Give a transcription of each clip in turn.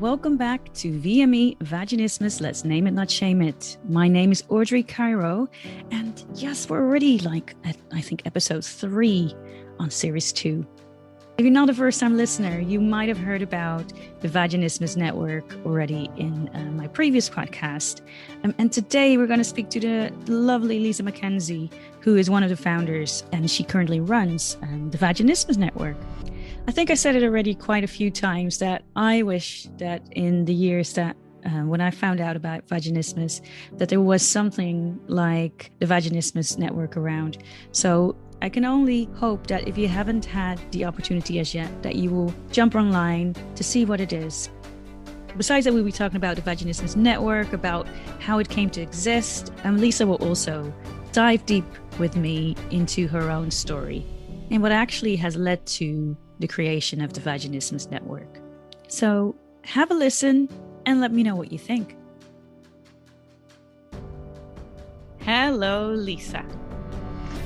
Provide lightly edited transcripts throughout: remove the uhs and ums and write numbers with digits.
Welcome back to VME Vaginismus. Let's name it, not shame it. My name is Audrey Cairo, and yes, we're already at I think episode 3 on series 2. If you're not a first-time listener, you might have heard about the Vaginismus network already in my previous podcast. And today we're going to speak to the lovely Lisa Mackenzie, who is one of the founders, and she currently runs the Vaginismus network. I think I said it already quite a few times that I wish that in the years that when I found out about Vaginismus, that there was something like the Vaginismus network around. So I can only hope that if you haven't had the opportunity as yet, that you will jump online to see what it is. Besides that, we'll be talking about the Vaginismus network, about how it came to exist, and Lisa will also dive deep with me into her own story and what actually has led to the creation of the Vaginismus network. So have a listen and let me know what you think. Hello, Lisa.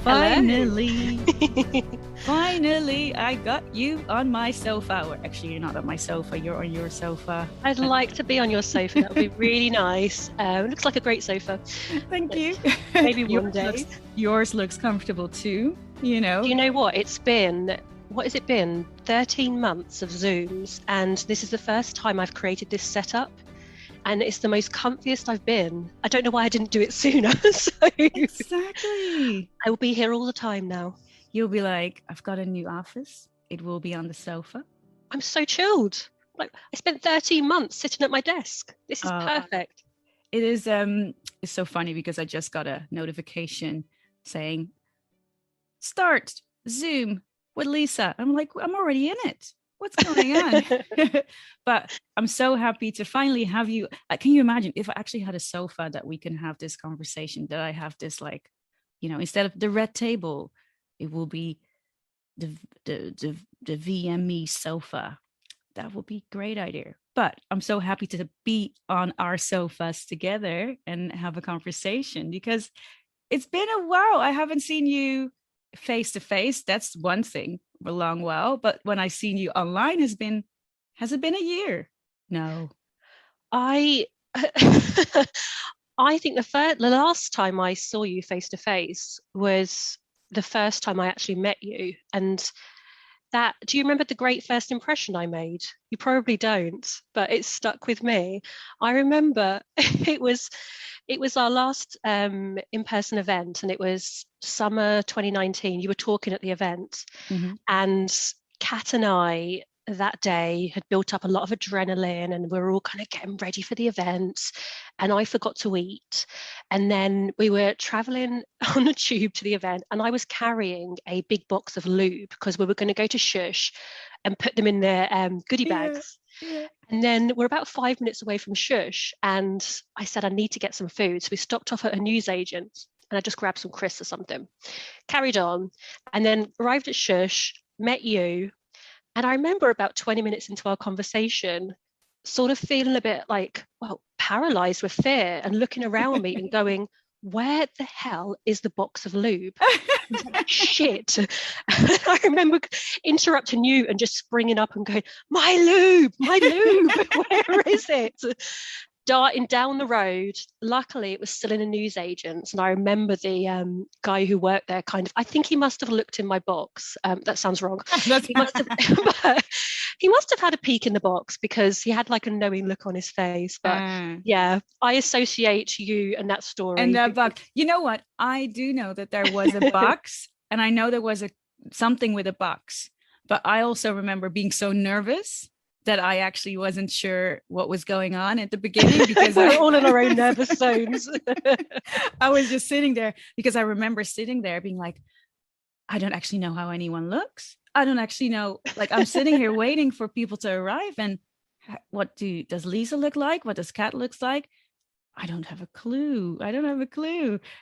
Finally, finally, I got you on my sofa. Or actually, you're not on my sofa, you're on your sofa. I'd like to be on your sofa. That would be really nice. It looks like a great sofa. Thank you. Maybe one day. Yours looks comfortable too, you know. Do you know what? What has it been? 13 months of Zooms, and this is the first time I've created this setup, and it's the most comfiest I've been. I don't know why I didn't do it sooner. Exactly. I will be here all the time now. You'll be like, I've got a new office. It will be on the sofa. I'm so chilled. I spent 13 months sitting at my desk. This is perfect. It is. It's so funny because I just got a notification saying, start Zoom with Lisa. I'm like, I'm already in it. What's going on? But I'm so happy to finally have you. Can you imagine if I actually had a sofa that we can have this conversation, that I have this instead of the red table, it will be the VME sofa. That would be a great idea. But I'm so happy to be on our sofas together and have a conversation because it's been a while. I haven't seen you face to face. That's one thing for a long while, but when I seen you online, has it been a year? No. I think the last time I saw you face to face was the first time I actually met you, and do you remember the great first impression I made? You probably don't, but it stuck with me. I remember it was our last in-person event, and it was summer 2019. You were talking at the event, and Kat and I that day had built up a lot of adrenaline, and we were all kind of getting ready for the event, and I forgot to eat. And then we were traveling on a tube to the event, and I was carrying a big box of lube because we were going to go to Shush and put them in their goodie bags. Yeah. And then we're about 5 minutes away from Shush, and I said, I need to get some food. So we stopped off at a newsagent, and I just grabbed some crisps or something, carried on, and then arrived at Shush, met you. And I remember about 20 minutes into our conversation, sort of feeling a bit paralyzed with fear and looking around me and going, where the hell is the box of lube? Like, shit. I remember interrupting you and just springing up and going, my lube, where is it? Darting down the road. Luckily, it was still in a newsagent's, and I remember the guy who worked there I think he must have looked in my box. That sounds wrong. He must have had a peek in the box because he had like a knowing look on his face. But yeah, I associate you and that story. And that box. You know what? I do know that there was a box, and I know there was something with a box. But I also remember being so nervous that I actually wasn't sure what was going on at the beginning because we're all in our own nervous zones. I was just sitting there because I remember sitting there being like, I don't actually know how anyone looks. I don't actually know. Like, I'm sitting here waiting for people to arrive, and what does Lisa look like? What does Kat looks like? I don't have a clue.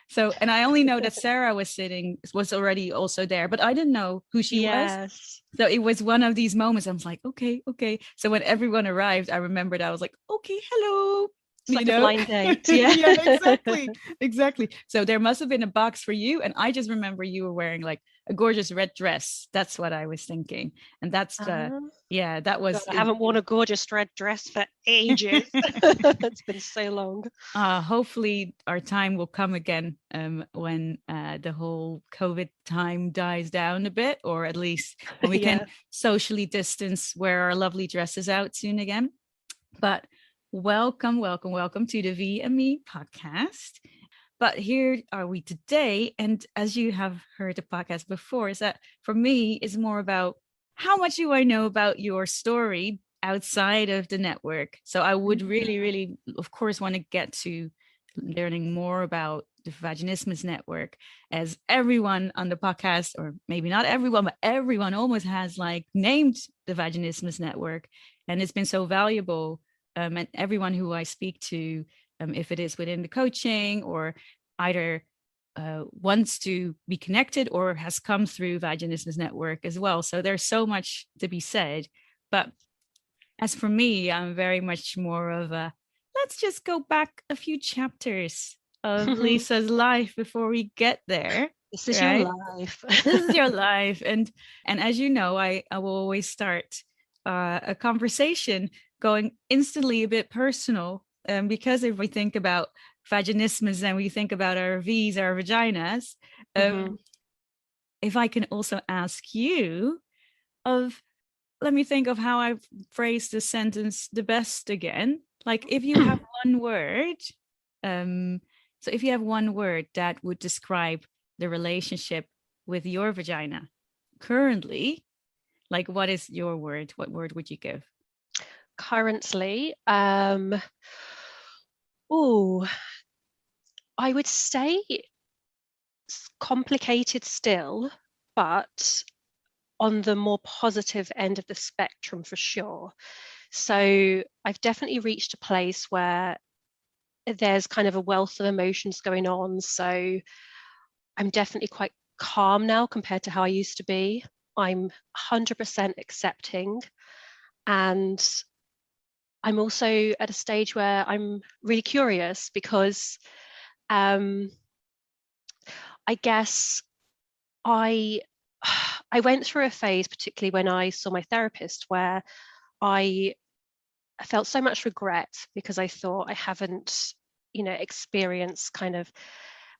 So, and I only know that Sarah was already also there, but I didn't know who she was. So it was one of these moments. I was like, okay. So when everyone arrived, I remembered I was like, okay, hello. It's like a blind date. Yeah, exactly. So there must have been a box for you. And I just remember you were wearing like a gorgeous red dress. That's what I was thinking. And that's that God, was I haven't worn a gorgeous red dress for ages. It's been so long. Hopefully our time will come again when the whole COVID time dies down a bit, or at least when we can socially distance, wear our lovely dresses out soon again. But welcome to the V and Me podcast. But here are we today. And as you have heard the podcast before, is that for me is more about how much do I know about your story outside of the network. So I would really, really, of course, want to get to learning more about the Vaginismus network, as everyone on the podcast, or maybe not everyone, but everyone almost has like named the Vaginismus network. And it's been so valuable. And everyone who I speak to, if it is within the coaching or either wants to be connected or has come through Vaginismus network as well. So there's so much to be said. But as for me, I'm very much more of a, let's just go back a few chapters of Lisa's life before we get there. This is your life. This is your life. And as you know, I will always start a conversation going instantly a bit personal, because if we think about vaginismus and we think about our V's, our vaginas, if I can also ask you let me think of how I phrased the sentence the best again. Like if you have one word, so if you have one word that would describe the relationship with your vagina currently, like what is your word? What word would you give? Currently, I would say it's complicated still, but on the more positive end of the spectrum for sure. So I've definitely reached a place where there's kind of a wealth of emotions going on. So I'm definitely quite calm now compared to how I used to be. I'm 100% accepting, and I'm also at a stage where I'm really curious because I guess I went through a phase, particularly when I saw my therapist, where I felt so much regret because I thought I haven't, experienced kind of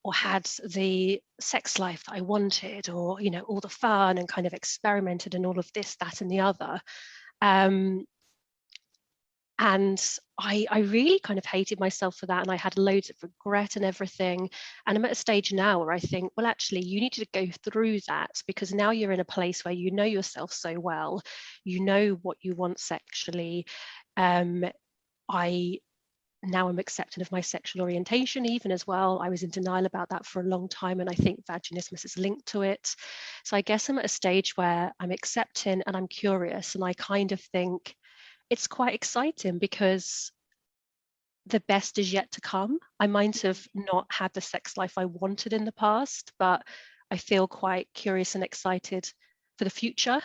or had the sex life that I wanted, or, all the fun and kind of experimented and all of this, that, and the other. And I really kind of hated myself for that. And I had loads of regret and everything. And I'm at a stage now where I think, well, actually, you need to go through that, because now you're in a place where you know yourself so well, you know what you want sexually. Now I'm accepting of my sexual orientation even as well. I was in denial about that for a long time, and I think vaginismus is linked to it. So I guess I'm at a stage where I'm accepting and I'm curious, and I kind of think it's quite exciting because the best is yet to come. I might have not had the sex life I wanted in the past, but I feel quite curious and excited for the future.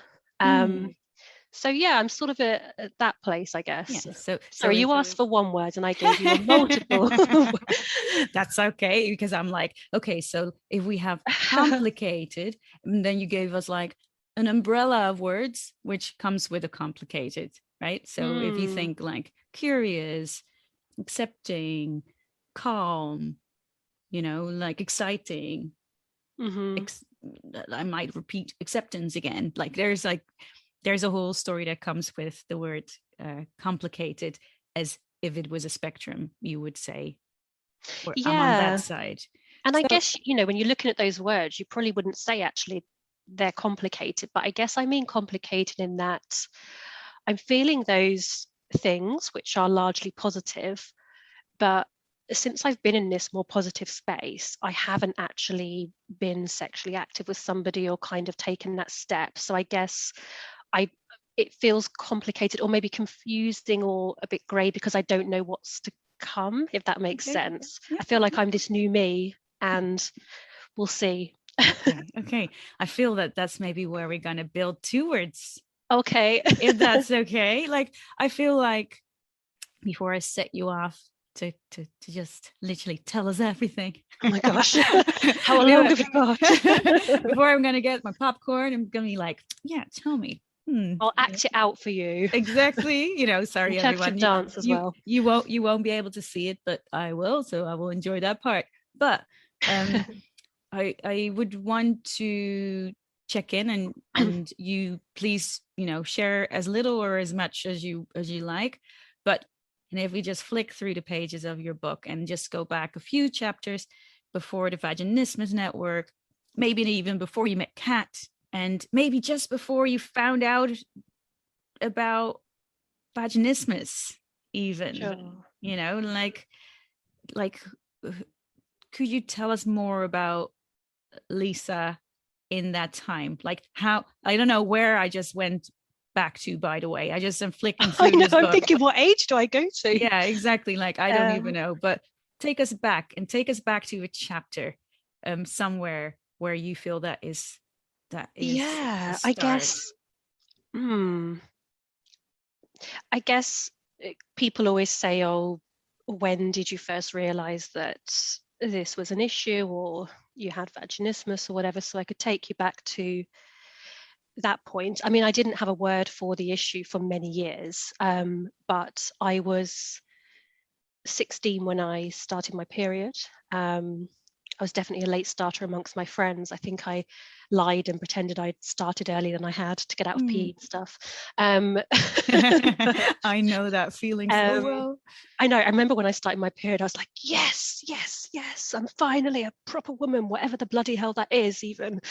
So yeah, I'm sort of at that place, I guess. Yeah, so sorry, you asked for one word and I gave you a multiple. That's okay, because I'm like, okay, so if we have complicated, and then you gave us like an umbrella of words, which comes with a complicated, right? So if you think like curious, accepting, calm, like exciting, I might repeat acceptance again. Like there's a whole story that comes with the word complicated, as if it was a spectrum, you would say. Or I'm on that side. And I guess, when you're looking at those words, you probably wouldn't say actually they're complicated, but I guess I mean complicated in that I'm feeling those things which are largely positive, but since I've been in this more positive space, I haven't actually been sexually active with somebody or kind of taken that step. So I guess it feels complicated or maybe confusing or a bit grey because I don't know what's to come, if that makes sense. Yeah. I feel like I'm this new me, and we'll see. Okay. I feel that's maybe where we're going to build towards. Okay. If that's okay. Like, I feel like before I set you off to just literally tell us everything. Oh my gosh. How long have you got? Before I'm gonna get my popcorn, I'm gonna be like, yeah, tell me. I'll act it out for you. Exactly. Sorry, everyone. Dance as well. You won't be able to see it, but I will. So I will enjoy that part. But I would want to check in and you please, share as little or as much as you like. But if we just flick through the pages of your book and just go back a few chapters before the Vaginismus network, maybe even before you met Kat, and maybe just before you found out about Vaginismus, even, sure. Like, could you tell us more about Lisa in that time? Like how, I don't know where I just went back to, by the way. I just am flicking through this book. I'm thinking, what age do I go to? Yeah, exactly. Like, I don't even know, but take us back to a chapter somewhere where you feel that is yeah, I guess people always say, oh, when did you first realize that this was an issue or you had vaginismus or whatever? So I could take you back to that point. I mean, I didn't have a word for the issue for many years, but I was 16 when I started my period. I was definitely a late starter amongst my friends. I think I lied and pretended I'd started earlier than I had to get out of PE and stuff. I know that feeling so well. I know. I remember when I started my period, I was like, yes, yes, yes, I'm finally a proper woman, whatever the bloody hell that is even.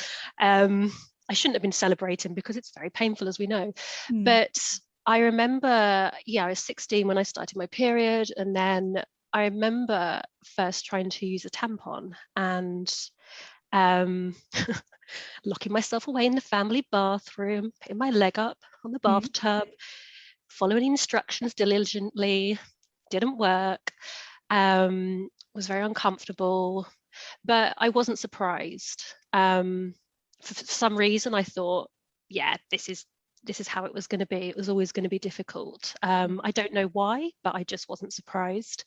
I shouldn't have been celebrating because it's very painful, as we know. But I remember, I was 16 when I started my period, and then I remember first trying to use a tampon and locking myself away in the family bathroom, putting my leg up on the bathtub, following instructions diligently. Didn't work. Was very uncomfortable, but I wasn't surprised. For some reason, I thought, yeah, this is how it was going to be. It was always going to be difficult. I don't know why, but I just wasn't surprised.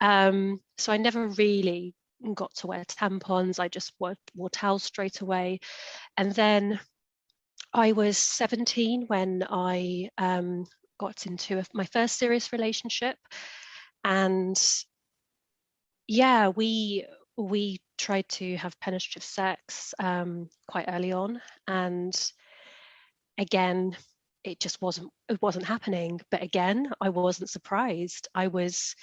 So I never really got to wear tampons. I just wore towels straight away. And then I was 17 when I got into my first serious relationship. And yeah, we tried to have penetrative sex quite early on, and again, it wasn't happening. But again, I wasn't surprised. I was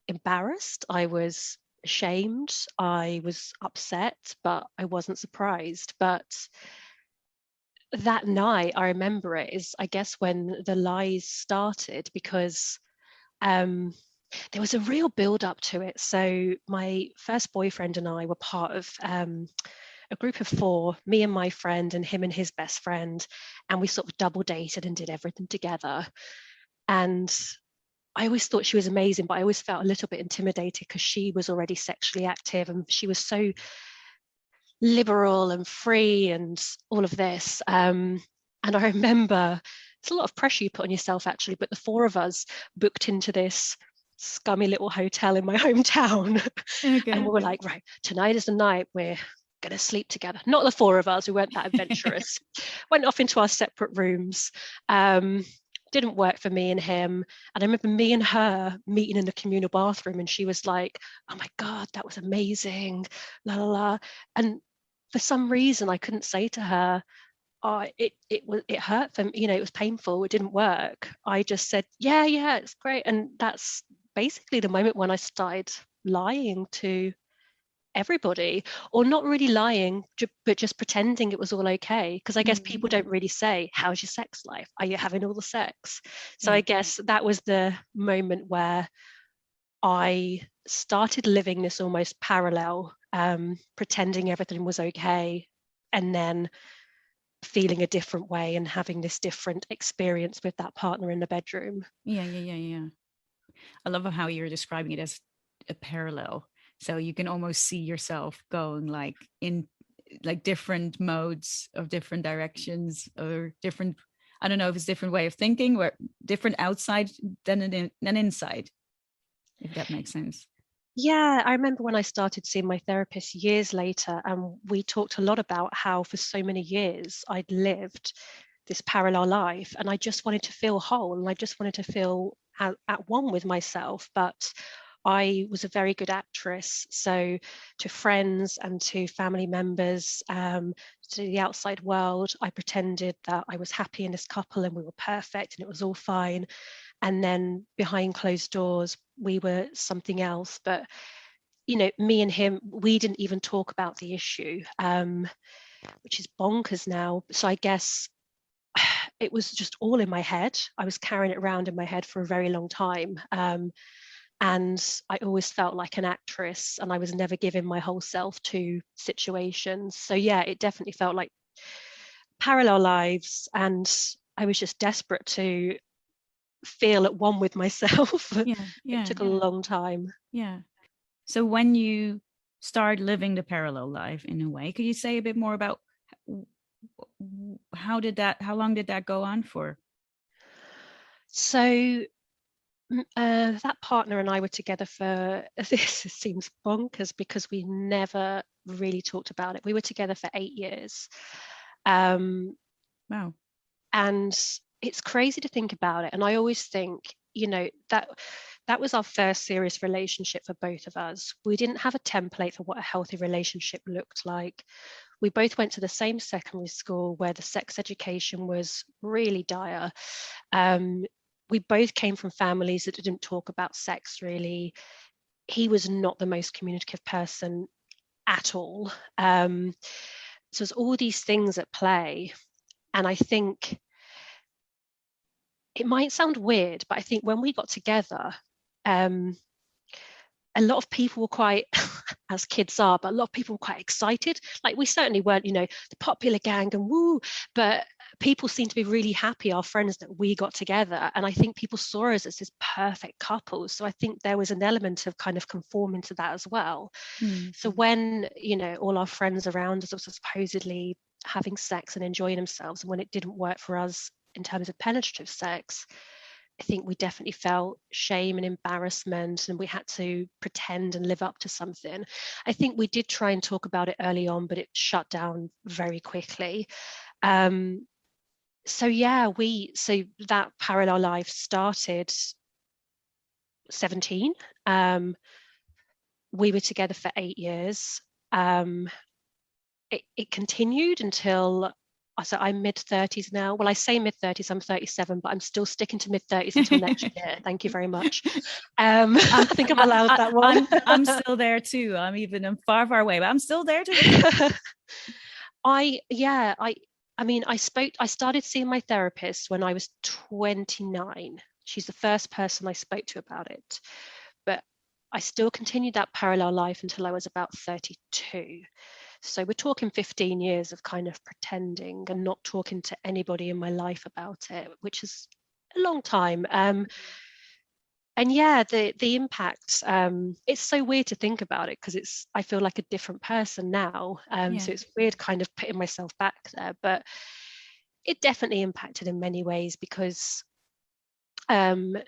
embarrassed. I was ashamed. I was upset, but I wasn't surprised. But that night, I remember it is, I guess, when the lies started, because there was a real build up to it. So my first boyfriend and I were part of a group of 4, me and my friend and him and his best friend, and we sort of double dated and did everything together. And I always thought she was amazing, but I always felt a little bit intimidated because she was already sexually active and she was so liberal and free and all of this. And I remember it's a lot of pressure you put on yourself, actually, but the 4 of us booked into this scummy little hotel in my hometown. Okay. And we were like, right, tonight is the night we're going to sleep together. Not the 4 of us, we weren't that adventurous. Went off into our separate rooms. Didn't work for me and him. And I remember me and her meeting in the communal bathroom, and she was like, oh my God, that was amazing, la la la. And for some reason I couldn't say to her, oh, it hurt for me, it was painful, it didn't work. I just said, yeah, it's great. And that's basically the moment when I started lying to everybody, or not really lying, but just pretending it was all okay. Because I guess people don't really say, how's your sex life? Are you having all the sex? So I guess that was the moment where I started living this almost parallel, pretending everything was okay, and then feeling a different way and having this different experience with that partner in the bedroom. Yeah. I love how you're describing it as a parallel. So you can almost see yourself going like in like different modes of different directions, or different, I don't know if it's different way of thinking, or different outside than inside. if that makes sense. Yeah, I remember when I started seeing my therapist years later, and we talked a lot about how for so many years I'd lived this parallel life, and I just wanted to feel whole, and I just wanted to feel at one with myself. But I was a very good actress, so to friends and to family members, to the outside world, I pretended that I was happy in this couple and we were perfect and it was all fine. And then behind closed doors, we were something else. But me and him, we didn't even talk about the issue, which is bonkers now. So I guess it was just all in my head. I was carrying it around in my head for a very long time. And I always felt like an actress, and I was never giving my whole self to situations. So yeah, it definitely felt like parallel lives, and I was just desperate to feel at one with myself. It took a long time. Yeah. So when you start living the parallel life in a way, could you say a bit more about how long did that go on for? So that partner and I were together for, this seems bonkers because we never really talked about it. We were together for 8 years. Wow. And it's crazy to think about it. And I always think, that was our first serious relationship for both of us. We didn't have a template for what a healthy relationship looked like. We both went to the same secondary school where the sex education was really dire. We both came from families that didn't talk about sex really. He was not the most communicative person at all. So there's all these things at play. And I think it might sound weird, but I think when we got together, a lot of people were quite, as kids are, but a lot of people were quite excited. Like we certainly weren't, the popular gang and woo, but people seemed to be really happy, our friends, that we got together. And I think people saw us as this perfect couple. So I think there was an element of kind of conforming to that as well. So when, all our friends around us were supposedly having sex and enjoying themselves, and when it didn't work for us in terms of penetrative sex, I think we definitely felt shame and embarrassment, and we had to pretend and live up to something. I think we did try and talk about it early on, but it shut down very quickly. So that parallel life started 17. We were together for 8 years. It continued until, so I'm mid-30s now. Well, I say mid-30s, I'm 37, but I'm still sticking to mid-30s until next year. Thank you very much. I think I'm allowed that one. I'm still there too. I'm far, far away, but I'm still there too. I started seeing my therapist when I was 29. She's the first person I spoke to about it. But I still continued that parallel life until I was about 32. So we're talking 15 years of kind of pretending and not talking to anybody in my life about it, which is a long time. And yeah, the impact, it's so weird to think about it because I feel like a different person now. So it's weird kind of putting myself back there, but it definitely impacted in many ways because, for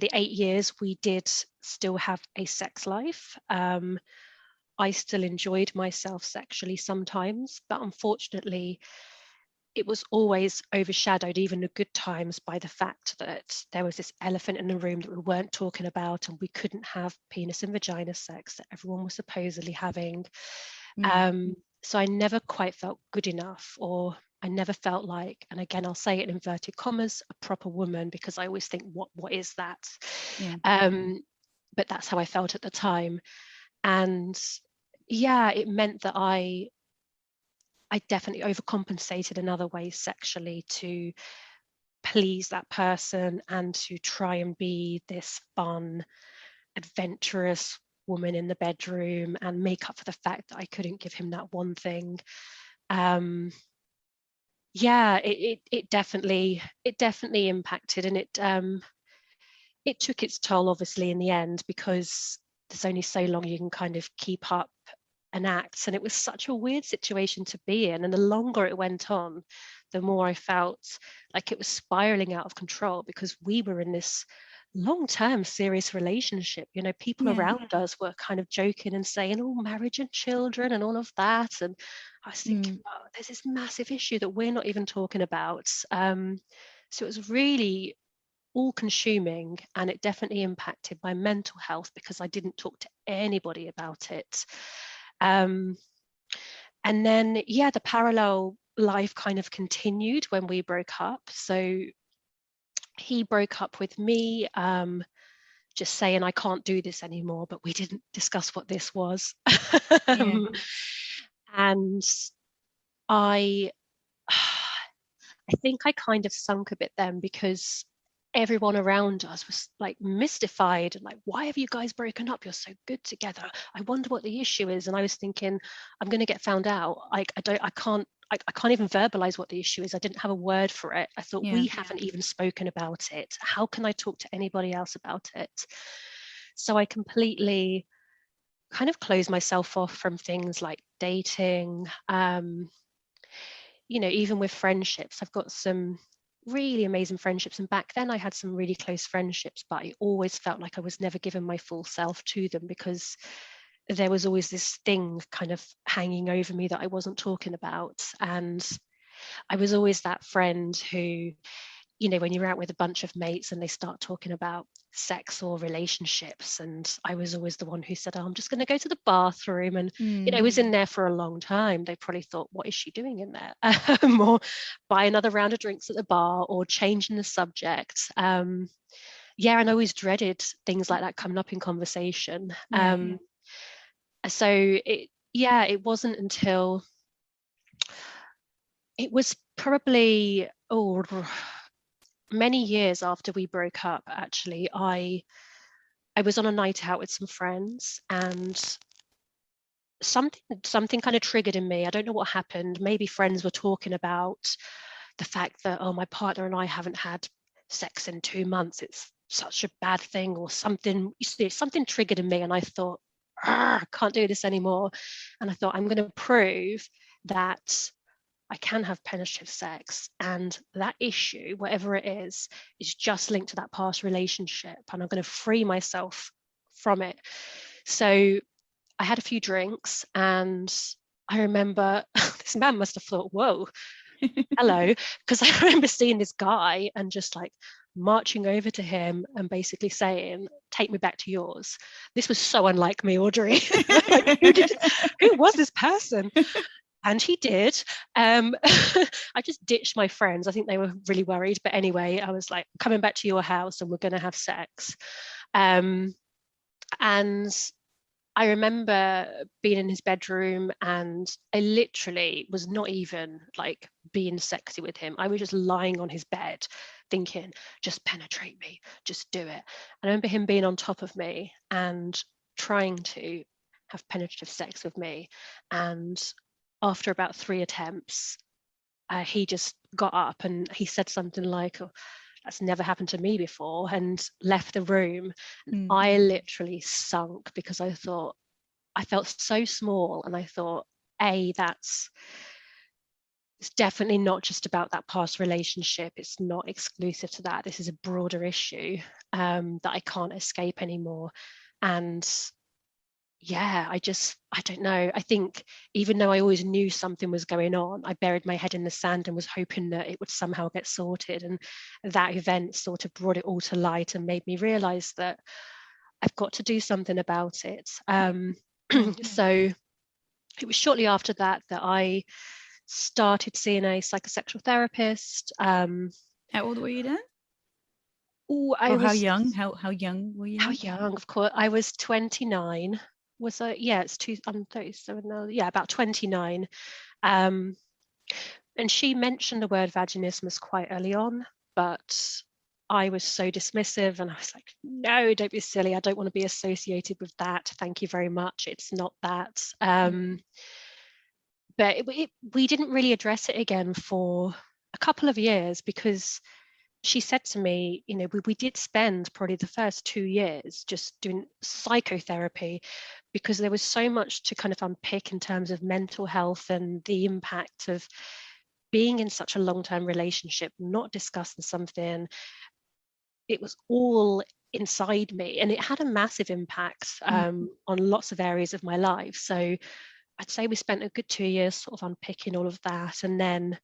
the 8 years, we did still have a sex life. I still enjoyed myself sexually sometimes, but unfortunately, it was always overshadowed, even the good times, by the fact that there was this elephant in the room that we weren't talking about, and we couldn't have penis and vagina sex that everyone was supposedly having. So I never quite felt good enough, or I never felt like, and again, I'll say it in inverted commas, a proper woman, because I always think, what is that? But that's how I felt at the time. And yeah, it meant that I definitely overcompensated in other ways sexually to please that person and to try and be this fun, adventurous woman in the bedroom and make up for the fact that I couldn't give him that one thing. It definitely impacted, and it took its toll, obviously, in the end, because there's only so long you can kind of keep up an act, and it was such a weird situation to be in. And the longer it went on, the more I felt like it was spiraling out of control, because we were in this long-term serious relationship. You know, people Yeah. around us were kind of joking and saying, oh, marriage and children and all of that. And I was thinking, oh, there's this massive issue that we're not even talking about. So it was really all consuming, and it definitely impacted my mental health because I didn't talk to anybody about it. And then, yeah, the parallel life kind of continued when we broke up. So he broke up with me, just saying, I can't do this anymore, but we didn't discuss what this was. Yeah. And I I think I kind of sunk a bit then, because everyone around us was like mystified and like, why have you guys broken up? You're so good together. I wonder what the issue is. And I was thinking, I'm going to get found out. I can't even verbalize what the issue is. I didn't have a word for it. I thought, we haven't even spoken about it. How can I talk to anybody else about it? So I completely kind of closed myself off from things like dating. You know, even with friendships, I've got some really amazing friendships. And back then I had some really close friendships, but I always felt like I was never given my full self to them, because there was always this thing kind of hanging over me that I wasn't talking about. And I was always that friend who, you know, when you're out with a bunch of mates and they start talking about sex or relationships, and I was always the one who said, oh, I'm just going to go to the bathroom, and you know, I was in there for a long time. They probably thought, what is she doing in there? Or buy another round of drinks at the bar, or changing the subject. Yeah, and I always dreaded things like that coming up in conversation. So it wasn't until it was probably many years after we broke up, actually. I was on a night out with some friends, and something kind of triggered in me. I don't know what happened. Maybe friends were talking about the fact that, oh, my partner and I haven't had sex in 2 months. It's such a bad thing, or something. Something triggered in me, and I thought, I can't do this anymore. And I thought, I'm going to prove that I can have penetrative sex, and that issue, whatever it is just linked to that past relationship, and I'm going to free myself from it. So I had a few drinks, and I remember this man must have thought, whoa, hello, because I remember seeing this guy and just like marching over to him and basically saying, take me back to yours. This was so unlike me, Audrey. Like, who was this person? And he did. I just ditched my friends. I think they were really worried. But anyway, I was like, coming back to your house and we're going to have sex. And I remember being in his bedroom, and I literally was not even like being sexy with him. I was just lying on his bed thinking, just penetrate me, just do it. And I remember him being on top of me and trying to have penetrative sex with me. And after about 3 attempts, he just got up and he said something like, oh, that's never happened to me before, and left the room. I literally sunk, because I thought, I felt so small, and I thought, it's definitely not just about that past relationship. It's not exclusive to that. This is a broader issue that I can't escape anymore. And yeah, I don't know. I think even though I always knew something was going on, I buried my head in the sand and was hoping that it would somehow get sorted. And that event sort of brought it all to light and made me realize that I've got to do something about it. So it was shortly after that I started seeing a psychosexual therapist. How old were you then? I was how young? How young were you? How young? Of course, I was 29. Was I? Yeah, I'm 37 now. Yeah, about 29. And she mentioned the word vaginismus quite early on, but I was so dismissive, and I was like, no, don't be silly. I don't want to be associated with that. Thank you very much. It's not that. But we didn't really address it again for a couple of years, because she said to me, you know, we did spend probably the first 2 years just doing psychotherapy, because there was so much to kind of unpick in terms of mental health and the impact of being in such a long-term relationship, not discussing something. It was all inside me, and it had a massive impact on lots of areas of my life. So I'd say we spent a good 2 years sort of unpicking all of that, and then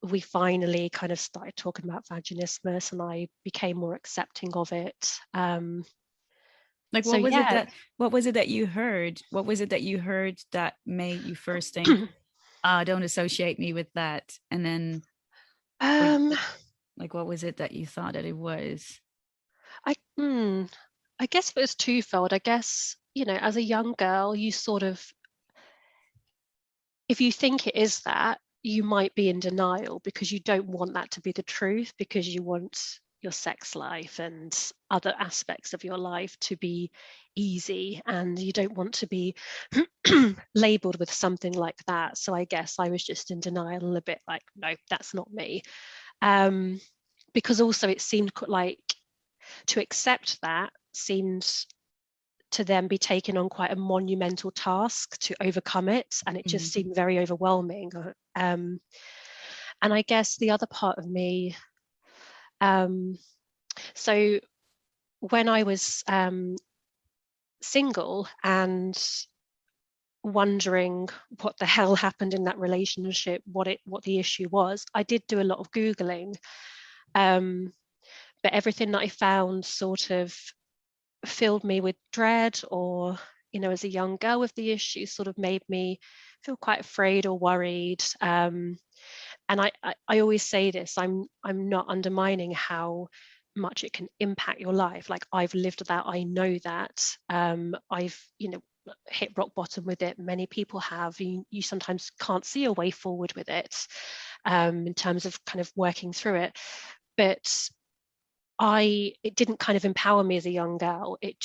we finally kind of started talking about vaginismus, and I became more accepting of it. Like, So yeah. what was it that you heard? What was it that you heard that made you first think, don't associate me with that? And then, um like, what was it that you thought that it was? I I guess it was twofold. I guess, as a young girl, you sort of, if you think it is that, you might be in denial because you don't want that to be the truth, because you want your sex life and other aspects of your life to be easy, and you don't want to be labeled with something like that. So I guess I was just in denial, a bit like, no, that's not me. Because also it seemed like to accept that seemed to then be taken on quite a monumental task to overcome it, and it just seemed very overwhelming. And I guess the other part of me, so when I was single and wondering what the hell happened in that relationship, what the issue was, I did do a lot of Googling, but everything that I found sort of filled me with dread, or as a young girl with the issue, sort of made me feel quite afraid or worried. And I always say this, I'm not undermining how much it can impact your life. Like, I've lived that, I know that. I've hit rock bottom with it. Many people have. You sometimes can't see a way forward with it, in terms of kind of working through it. But it didn't kind of empower me as a young girl. It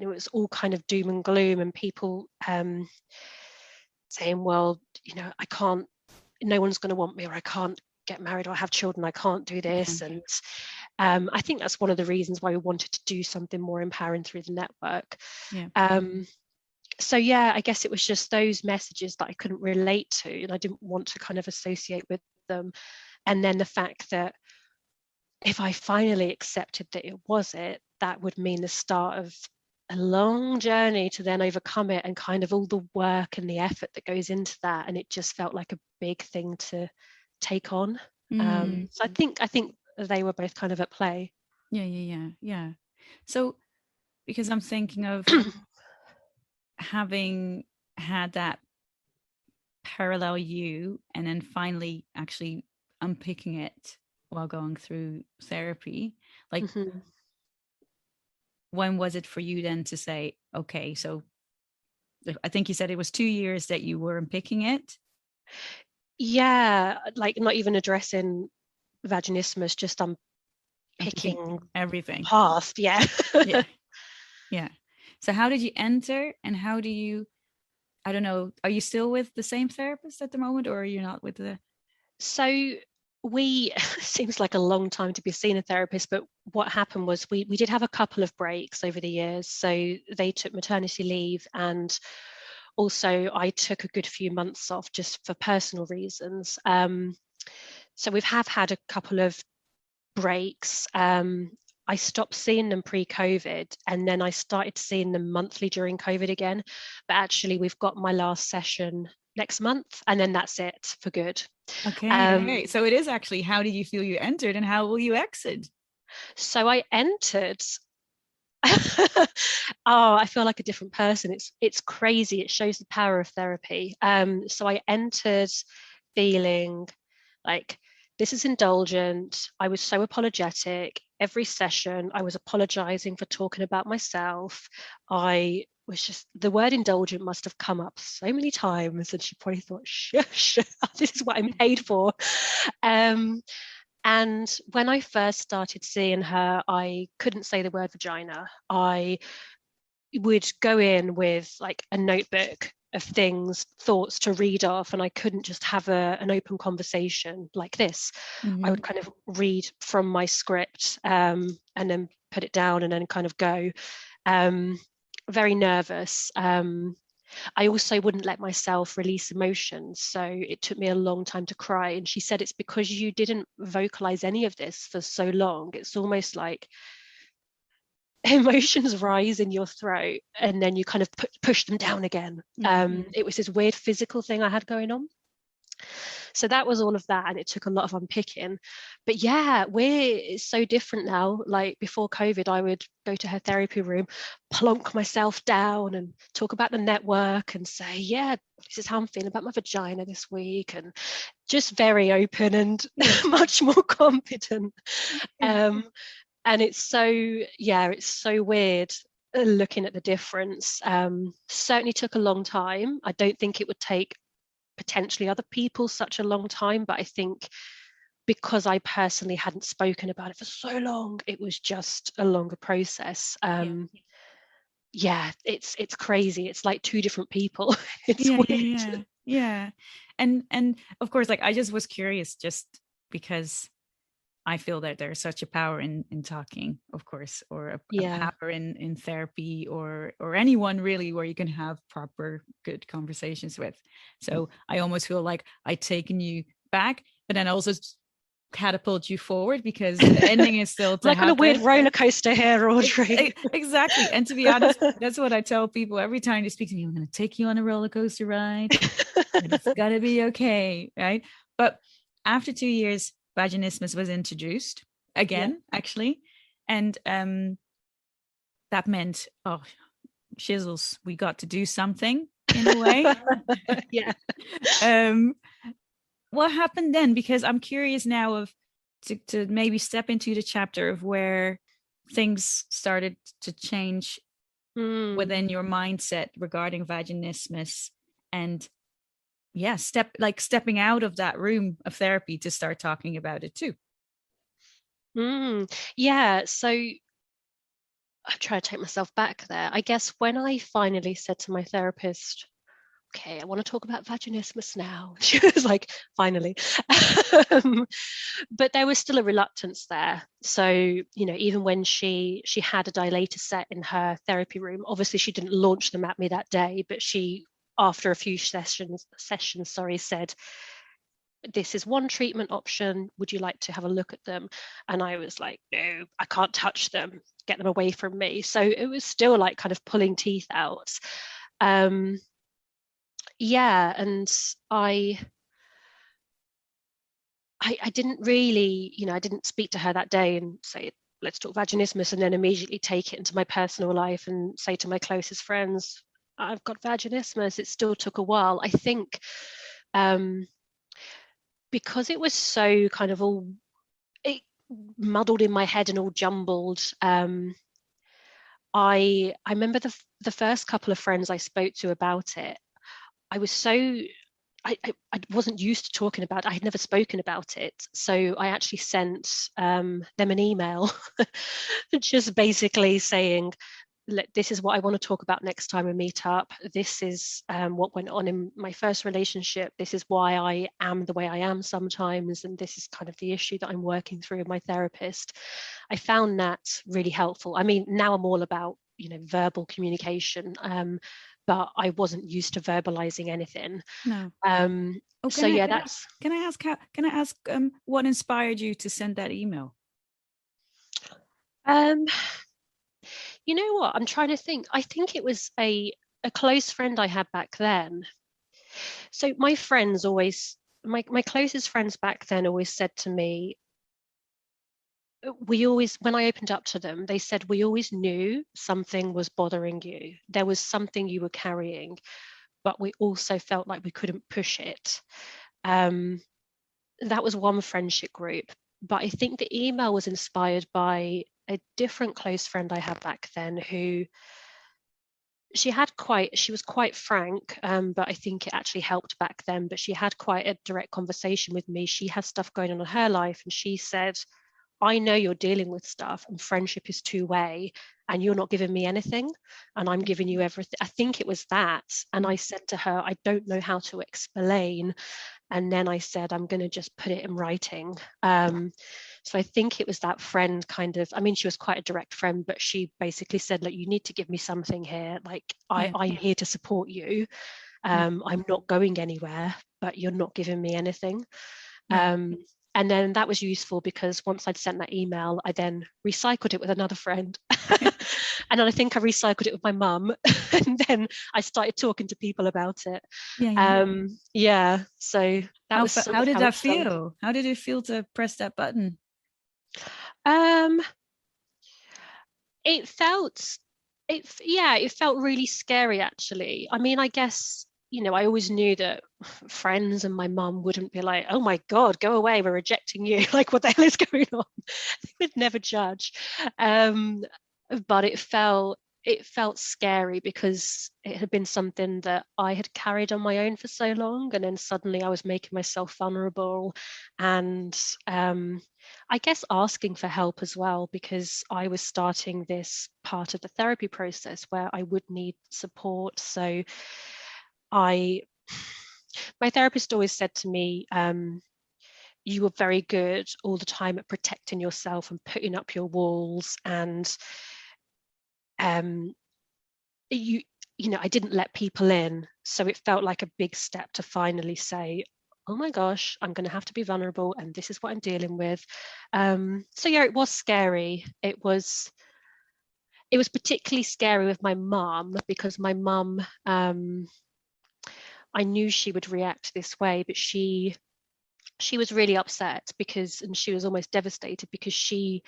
was all kind of doom and gloom, and people saying, well, I can't, no one's going to want me, or I can't get married or have children, I can't do this. And I think that's one of the reasons why we wanted to do something more empowering through the network. So yeah, I guess it was just those messages that I couldn't relate to, and I didn't want to kind of associate with them. And then the fact that if I finally accepted that it was it, that would mean the start of a long journey to then overcome it, and kind of all the work and the effort that goes into that. And it just felt like a big thing to take on. So I think they were both kind of at play. Yeah. So, because I'm thinking of having had that parallel you, and then finally actually unpicking it while going through therapy, like, when was it for you then to say, okay, so I think you said it was 2 years that you were unpicking it? Yeah, like not even addressing vaginismus, just unpicking everything past. Yeah. Yeah. So how did you enter, and how do you, I don't know, are you still with the same therapist at the moment, or are you not with the? So seems like a long time to be seeing a therapist, but what happened was we did have a couple of breaks over the years. So they took maternity leave, and also I took a good few months off just for personal reasons. So we have had a couple of breaks. I stopped seeing them pre-COVID, and then I started seeing them monthly during COVID again. But actually, we've got my last session next month, and then that's it for good. Okay. So it is actually, how did you feel you entered, and how will you exit? So I entered. Oh, I feel like a different person. It's crazy. It shows the power of therapy. So I entered feeling like, this is indulgent. I was so apologetic. Every session, I was apologizing for talking about myself. I was just, the word indulgent must have come up so many times, and she probably thought, shush, this is what I'm paid for. And when I first started seeing her, I couldn't say the word vagina. I would go in with like a notebook of thoughts to read off, and I couldn't just have an open conversation like this. I would kind of read from my script, and then put it down, and then kind of go. Very nervous. I also wouldn't let myself release emotions, so it took me a long time to cry. And she said, it's because you didn't vocalize any of this for so long. It's almost like emotions rise in your throat and then you kind of push them down again. It was this weird physical thing I had going on. So that was all of that, and it took a lot of unpicking. But yeah, it's so different now. Like before COVID, I would go to her therapy room, plonk myself down and talk about the network and say, yeah, this is how I'm feeling about my vagina this week, and just very open and much more confident. And it's so weird looking at the difference. Certainly took a long time. I don't think it would take potentially other people such a long time, but I think because I personally hadn't spoken about it for so long, it was just a longer process. It's crazy. It's like two different people. It's weird. Yeah. And of course, like I just was curious just because I feel that there's such a power in talking, of course, or a power in therapy or anyone really where you can have proper good conversations with. So I almost feel like I'd taken you back, but then also catapult you forward because the ending is still to like happen. on a weird roller coaster here, Audrey. Exactly. And to be honest, that's what I tell people every time they speak to me. I'm going to take you on a roller coaster ride. And it's got to be okay, right? But after 2 years, Vaginismus was introduced again, actually. And that meant, oh, shizzles, we got to do something in a way. What happened then? Because I'm curious now to maybe step into the chapter of where things started to change within your mindset regarding vaginismus, and stepping out of that room of therapy to start talking about it too. So I'm trying to take myself back there. I guess when I finally said to my therapist, okay, I want to talk about vaginismus now. She was like, finally. But there was still a reluctance there. So, even when she had a dilator set in her therapy room, obviously she didn't launch them at me that day, but she, after a few sessions, said, this is one treatment option. Would you like to have a look at them? And I was like, no, I can't touch them. Get them away from me. So it was still like kind of pulling teeth out. And I didn't really, I didn't speak to her that day and say, let's talk vaginismus, and then immediately take it into my personal life and say to my closest friends, I've got vaginismus. It still took a while. I think because it was so kind of it muddled in my head and all jumbled. I remember the first couple of friends I spoke to about it, I was so I wasn't used to talking about it. I had never spoken about it. So I actually sent them an email just basically saying, this is what I want to talk about next time we meet up. This is what went on in my first relationship. This is why I am the way I am sometimes. And this is kind of the issue that I'm working through with my therapist. I found that really helpful. I mean, now I'm all about, verbal communication. But I wasn't used to verbalizing anything. No. Can I ask what inspired you to send that email? You know what? I'm trying to think. I think it was a close friend I had back then. So my friends always, my closest friends back then always said to me, when I opened up to them, they said, we always knew something was bothering you. There was something you were carrying, but we also felt like we couldn't push it. That was one friendship group. But I think the email was inspired by a different close friend I had back then who she was quite frank, but I think it actually helped back then. But she had quite a direct conversation with me. She has stuff going on in her life, and she said, I know you're dealing with stuff, and friendship is two-way, and you're not giving me anything, and I'm giving you everything. I think it was that. And I said to her, I don't know how to explain. And then I said, I'm going to just put it in writing. So I think it was that friend kind of, I mean, she was quite a direct friend, but she basically said, like, you need to give me something here. Like, I'm here to support you. I'm not going anywhere, but you're not giving me anything. And then that was useful because once I'd sent that email, I then recycled it with another friend. And then I think I recycled it with my mum, and then I started talking to people about it. Yeah. Yeah, so that was sort How of did how that it started. feel? How did it feel to press that button? Um, it felt it felt really scary actually. I mean, I guess, I always knew that friends and my mum wouldn't be like, oh my God, go away, we're rejecting you. Like, what the hell is going on? They would never judge. Um, but it felt scary because it had been something that I had carried on my own for so long, and then suddenly I was making myself vulnerable, and I guess asking for help as well, because I was starting this part of the therapy process where I would need support. So I my therapist always said to me, you were very good all the time at protecting yourself and putting up your walls, and um, you I didn't let people in, so it felt like a big step to finally say, oh my gosh, I'm going to have to be vulnerable, and this is what I'm dealing with. So yeah, it was scary. It was particularly scary with my mum, because my mum, I knew she would react this way, but she was really upset, and she was almost devastated, because she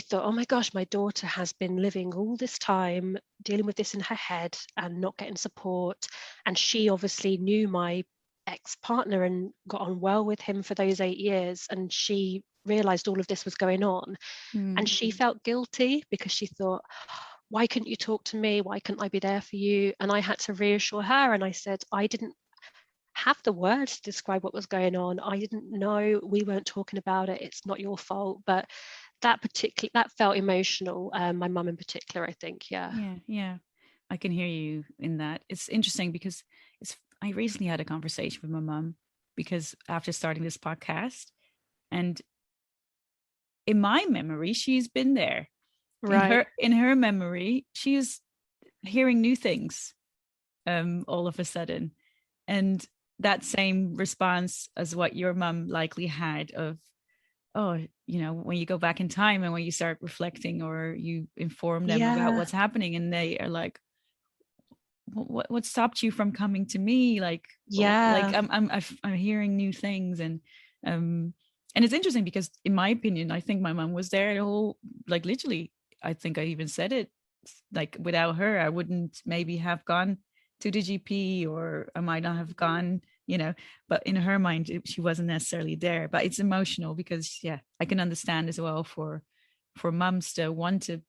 thought, oh my gosh, my daughter has been living all this time dealing with this in her head and not getting support. And she obviously knew my ex-partner and got on well with him for those 8 years. And she realized all of this was going on. And she felt guilty, because she thought, why couldn't you talk to me? Why couldn't I be there for you? And I had to reassure her. And I said, I didn't have the words to describe what was going on. I didn't know. We weren't talking about it. It's not your fault. But that felt emotional. My mum in particular, I think. Yeah. Yeah. I can hear you in that. It's interesting because I recently had a conversation with my mom, because after starting this podcast, and in my memory, she's been there. Right. In her memory, she's hearing new things all of a sudden. And that same response as what your mom likely had of, oh, when you go back in time and when you start reflecting, or you inform them about Yeah. what's happening, and they are like, what stopped you from coming to me? Like, Yeah. I'm hearing new things. And it's interesting because, in my opinion, I think my mom was there the whole, like, literally. I think I even said it, like, without her I wouldn't maybe have gone to the GP, or I might not have gone, but in her mind she wasn't necessarily there. But it's emotional because, yeah, I can understand as well for mums to want to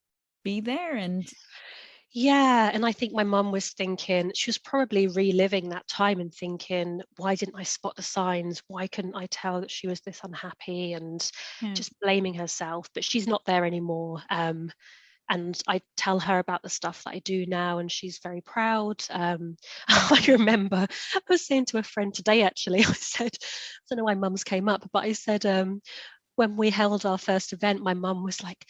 be there. And Yeah. And I think my mum was thinking, she was probably reliving that time and thinking, why didn't I spot the signs? Why couldn't I tell that she was this unhappy? And yeah. just blaming herself. But she's not there anymore. And I tell her about the stuff that I do now, and she's very proud. I remember I was saying to a friend today, actually, I said, I don't know why mums came up, but I said, when we held our first event, my mum was like,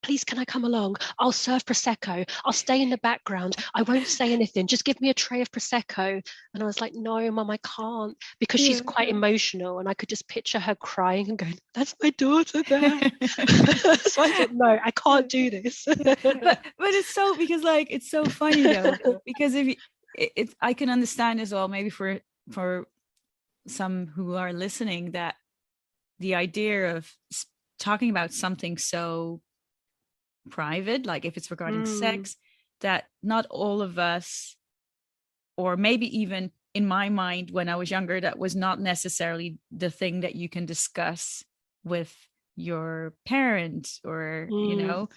please, can I come along? I'll serve Prosecco. I'll stay in the background. I won't say anything. Just give me a tray of Prosecco. And I was like, no, Mum, I can't, because she's quite emotional. And I could just picture her crying and going, that's my daughter there. So I thought, no, I can't do this. but it's so, because, like, it's so funny though, because if I can understand as well, maybe for some who are listening, that the idea of talking about something so private, like if it's regarding sex, that not all of us, or maybe even in my mind when I was younger, that was not necessarily the thing that you can discuss with your parent, or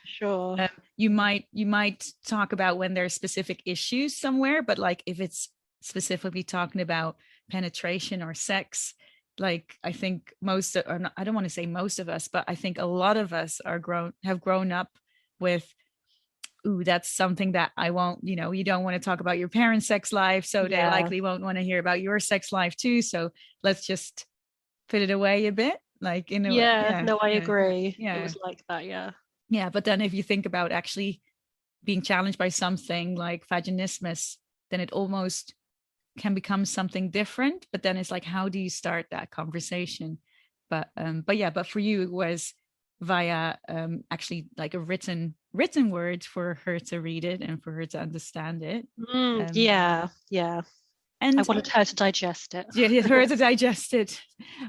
Sure. you might talk about when there's specific issues somewhere, but like if it's specifically talking about penetration or sex, like I think I don't want to say most of us, but I think a lot of us have grown up with, ooh, that's something that I won't, you don't want to talk about your parents' sex life, so they Yeah. likely won't want to hear about your sex life too. So let's just put it away a bit, like, Yeah. yeah, No, I yeah, agree. It yeah, was like that. Yeah. yeah. But then if you think about actually being challenged by something like vaginismus, then it almost can become something different. But then it's like, how do you start that conversation? But yeah, but for you it was via actually like a written written word for her to read it and for her to understand it. Yeah. I And wanted her to digest it. yeah, her to digest it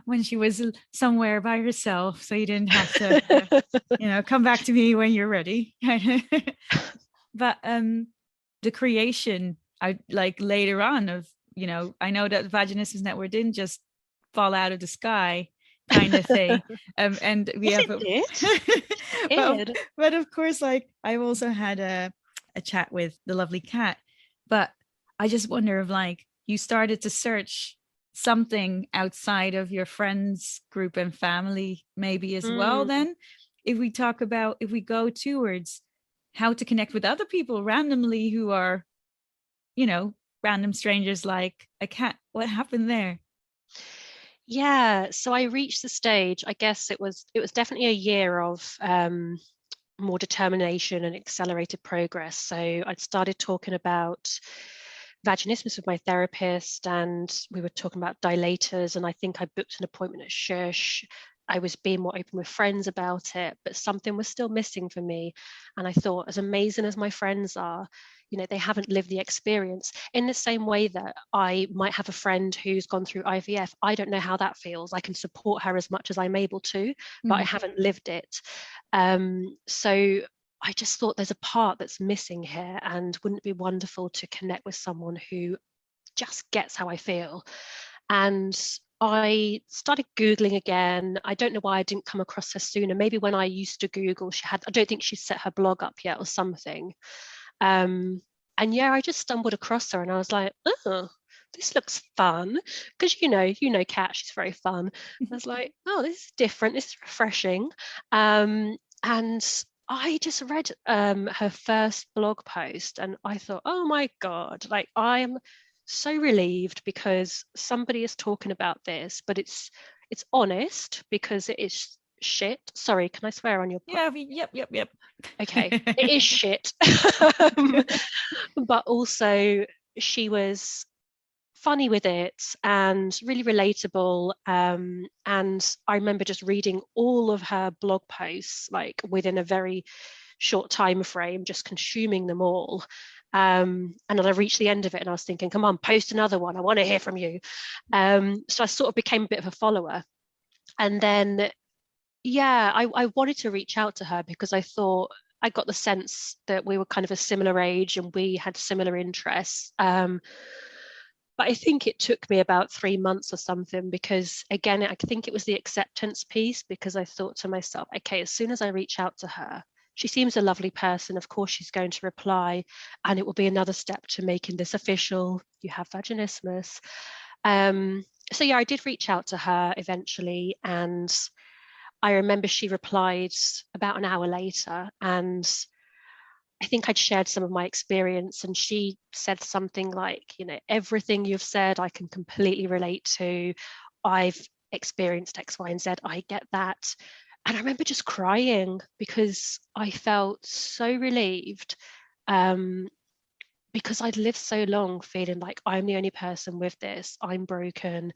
when she was somewhere by herself, so you didn't have to, come back to me when you're ready. But the creation, I like later on of, I know that Vaginismus Network didn't just fall out of the sky, kind of thing. And we Yes, have it did. but, It did. but of course, like I've also had a chat with the lovely Cat, but I just wonder if like you started to search something outside of your friends group and family maybe as well, Mm. then if we go towards how to connect with other people randomly who are, random strangers like a cat, what happened there? Yeah, so I reached the stage, I guess it was definitely a year of more determination and accelerated progress. So I'd started talking about vaginismus with my therapist, and we were talking about dilators, and I think I booked an appointment at Shush. I was being more open with friends about it, but something was still missing for me. And I thought, as amazing as my friends are, they haven't lived the experience in the same way that I might have a friend who's gone through IVF. I don't know how that feels. I can support her as much as I'm able to, but I haven't lived it. So I just thought there's a part that's missing here, and wouldn't it be wonderful to connect with someone who just gets how I feel? And I started Googling again. I don't know why I didn't come across her sooner. Maybe when I used to Google, I don't think she'd set her blog up yet or something. And yeah, I just stumbled across her and I was like, oh, this looks fun. Because Kat, she's very fun. I was like, oh, this is different. This is refreshing. And I just read her first blog post and I thought, oh my God, like I am so relieved because somebody is talking about this, but it's honest because it is shit. Sorry, can I swear on your Yeah, yep. Okay, it is shit. Um, but also she was funny with it and really relatable. And I remember just reading all of her blog posts like within a very short time frame, just consuming them all. And then I reached the end of it and I was thinking, come on, post another one. I want to hear from you. So I sort of became a bit of a follower. And then, yeah, I wanted to reach out to her because I thought I got the sense that we were kind of a similar age and we had similar interests. But I think it took me about 3 months or something because, again, I think it was the acceptance piece because I thought to myself, okay, as soon as I reach out to her, she seems a lovely person. Of course, she's going to reply, and it will be another step to making this official. You have vaginismus. So, yeah, I did reach out to her eventually, and I remember she replied about an hour later, and I think I'd shared some of my experience, and she said something like, everything you've said, I can completely relate to. I've experienced X, Y, and Z. I get that. And I remember just crying because I felt so relieved because I'd lived so long feeling like I'm the only person with this. I'm broken.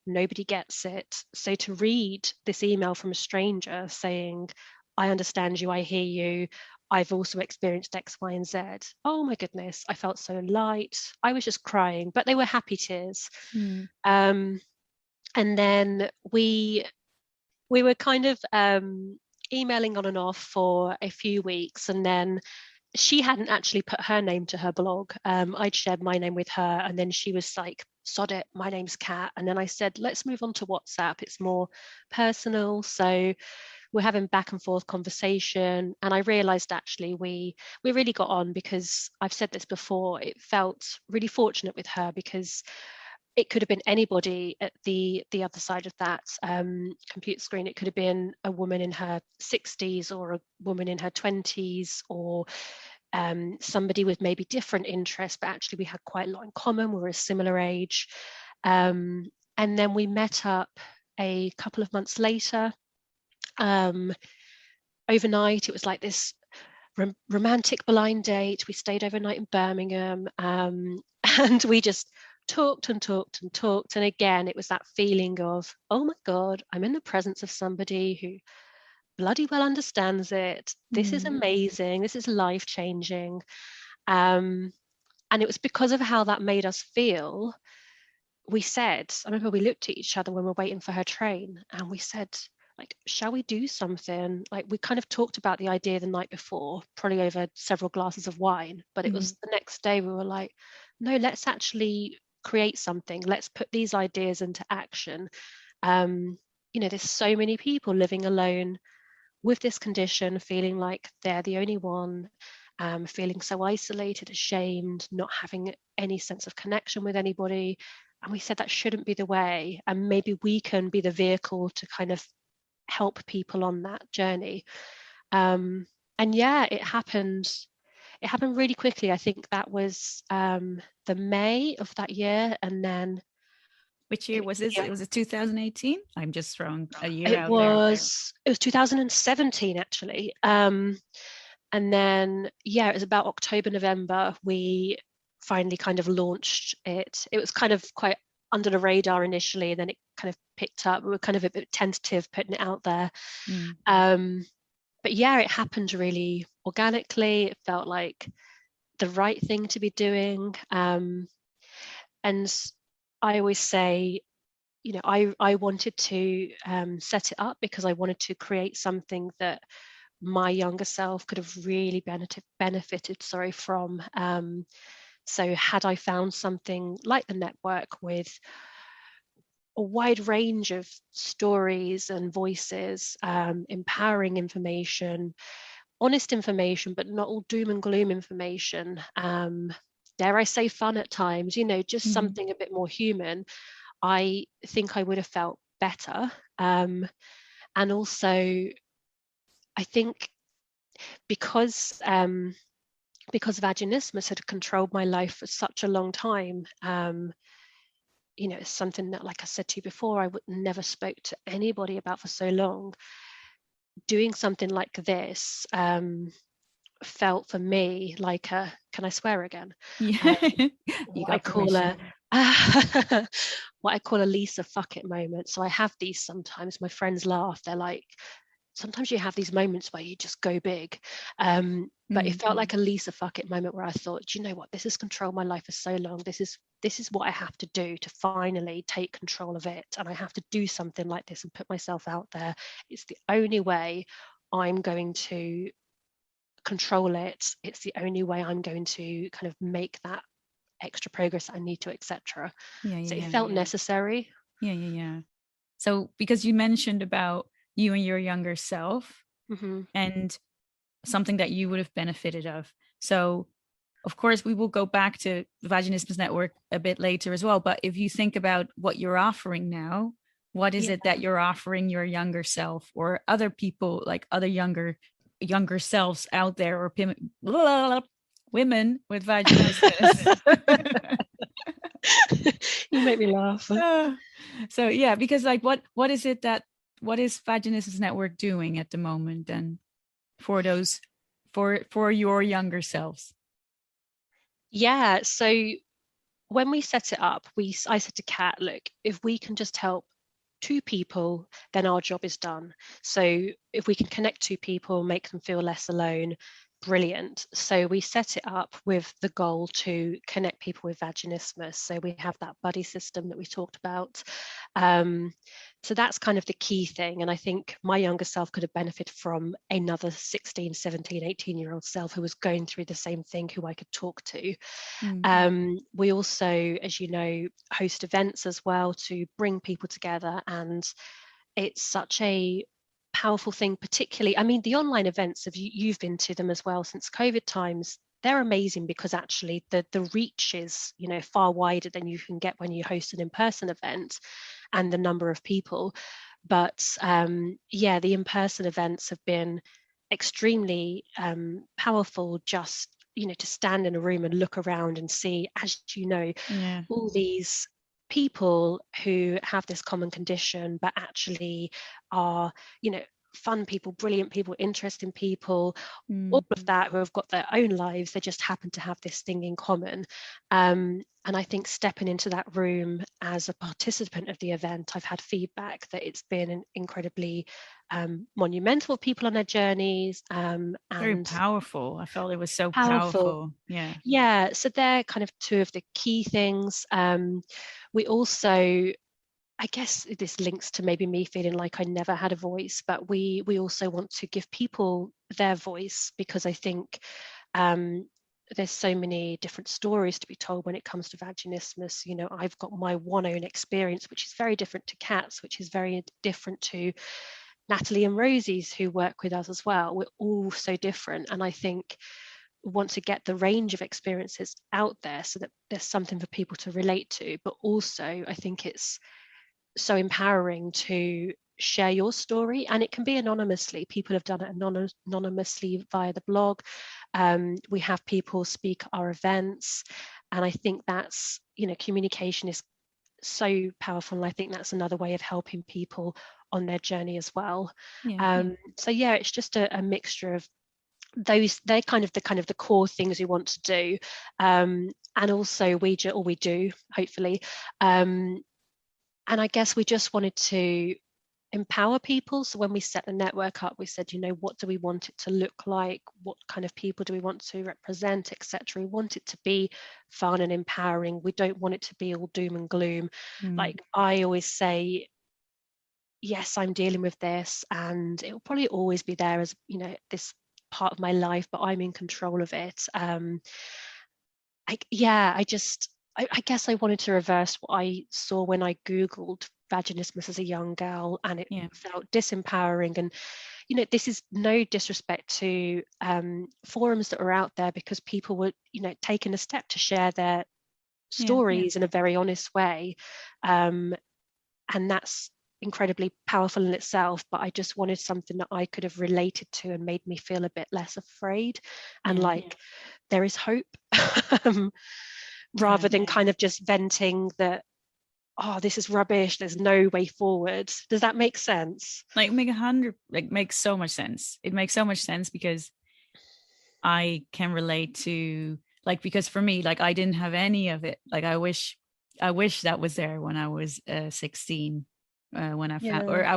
Nobody gets it. So to read this email from a stranger saying, I understand you, I hear you, I've also experienced X, Y, and Z. Oh my goodness, I felt so light. I was just crying, but they were happy tears. And then we were kind of emailing on and off for a few weeks, and then she hadn't actually put her name to her blog. I'd shared my name with her, and then she was like, sod it, my name's Kat. And then I said, let's move on to WhatsApp. It's more personal. So we're having back and forth conversation. And I realized actually we really got on because I've said this before, it felt really fortunate with her because it could have been anybody at the other side of that computer screen. It could have been a woman in her 60s or a woman in her 20s or somebody with maybe different interests, but actually we had quite a lot in common. We were a similar age. And then we met up a couple of months later. Overnight, it was like this romantic blind date. We stayed overnight in Birmingham, and we just talked and talked and talked. And again, it was that feeling of, oh my God, I'm in the presence of somebody who bloody well understands it. This is amazing. This is life-changing. And it was because of how that made us feel. I remember we looked at each other when we were waiting for her train, and we said, like, shall we do something? Like, we kind of talked about the idea the night before, probably over several glasses of wine, but it was the next day we were like, no, let's actually create something. Let's put these ideas into action. There's so many people living alone with this condition, feeling like they're the only one, feeling so isolated, ashamed, not having any sense of connection with anybody. And we said that shouldn't be the way, and maybe we can be the vehicle to kind of help people on that journey. And yeah, it happened really quickly. I think that was the May of that year. And then which year was this? Yeah. It was 2018. I'm just throwing a year It out was 2017 actually. And then yeah, it was about October, November, we finally kind of launched it. It was kind of quite under the radar initially, and then it kind of picked up. We were kind of a bit tentative putting it out there. But yeah, it happened really organically. It felt like the right thing to be doing. And I always say, I wanted to set it up because I wanted to create something that my younger self could have really benefited from. So had I found something like the network with a wide range of stories and voices, empowering information, honest information, but not all doom and gloom information, dare I say fun at times, just something a bit more human, I think I would have felt better. And also, I think because vaginismus had controlled my life for such a long time, it's something that, like I said to you before, I would never spoke to anybody about for so long. Doing something like this felt for me like a, can I swear again? Yeah. You got permission. What I call a Lisa fuck it moment. So I have these sometimes. My friends laugh. They're like, sometimes you have these moments where you just go big. But it felt like a Lisa fuck it moment where I thought, do you know what? This has controlled my life for so long. This is what I have to do to finally take control of it. And I have to do something like this and put myself out there. It's the only way I'm going to control it. It's the only way I'm going to kind of make that extra progress I need to, etc. So it felt necessary. Yeah. So because you mentioned about you and your younger self and something that you would have benefited of. So of course we will go back to the Vaginismus Network a bit later as well. But if you think about what you're offering now, what is it that you're offering your younger self or other people, like other younger selves out there, or women with vaginismus? You make me laugh. So yeah, because like what is Vaginismus Network doing at the moment then for those for your younger selves? Yeah, so when we set it up, I said to Kat, look, if we can just help 2 people, then our job is done. So if we can connect 2 people, make them feel less alone, brilliant. So we set it up with the goal to connect people with vaginismus. So we have that buddy system that we talked about. So that's kind of the key thing. And I think my younger self could have benefited from another 16, 17, 18-year-old self who was going through the same thing, who I could talk to. We also, as you know, host events as well to bring people together. And it's such a powerful thing, particularly, I mean, the online events, you've been to them as well since COVID times, they're amazing because actually the reach is, far wider than you can get when you host an in-person event and the number of people. But yeah, the in-person events have been extremely powerful, just to stand in a room and look around and see, as you know, all these people who have this common condition but actually are fun people, brilliant people, interesting people, Mm. all of that, who have got their own lives. They just happen to have this thing in common. And I think stepping into that room as a participant of the event, I've had feedback that it's been an incredibly monumental people on their journees, Very and powerful. I felt it was so powerful. powerful. Yeah. Yeah, so they're kind of two of the key things. We also, I guess this links to maybe me feeling like I never had a voice, but we also want to give people their voice, because I think there's so many different stories to be told when it comes to vaginismus. You know, I've got my one own experience, which is very different to Kat's, which is very different to Natalie and Rosie's, who work with us as well. We're all so different, and I think we want to get the range of experiences out there so that there's something for people to relate to. But also, I think it's so empowering to share your story, and it can be anonymously. People have done it anonymously via the blog. We have people speak at our events, and I think that's, you know, communication is so powerful, and I think that's another way of helping people on their journey as well. So yeah, it's just a mixture of those. They're kind of the core things we want to do, and also we do hopefully, and I guess we just wanted to empower people. So when we set the network up, we said, you know, what do we want it to look like? What kind of people do we want to represent, etc. We want it to be fun and empowering. We don't want it to be all doom and gloom. Like I always say, yes, I'm dealing with this, and it will probably always be there as, you know, this part of my life, but I'm in control of it. I guess I wanted to reverse what I saw when I Googled vaginismus as a young girl, and it felt disempowering. And, you know, this is no disrespect to forums that were out there, because people were, you know, taking a step to share their stories in a very honest way. And that's incredibly powerful in itself, but I just wanted something that I could have related to and made me feel a bit less afraid, and like there is hope. Rather than kind of just venting that, oh, this is rubbish, there's no way forward. Does that make sense? Like makes so much sense. It makes so much sense because I can relate to, like, because for me, like, I didn't have any of it. Like I wish that was there when I was 16. When I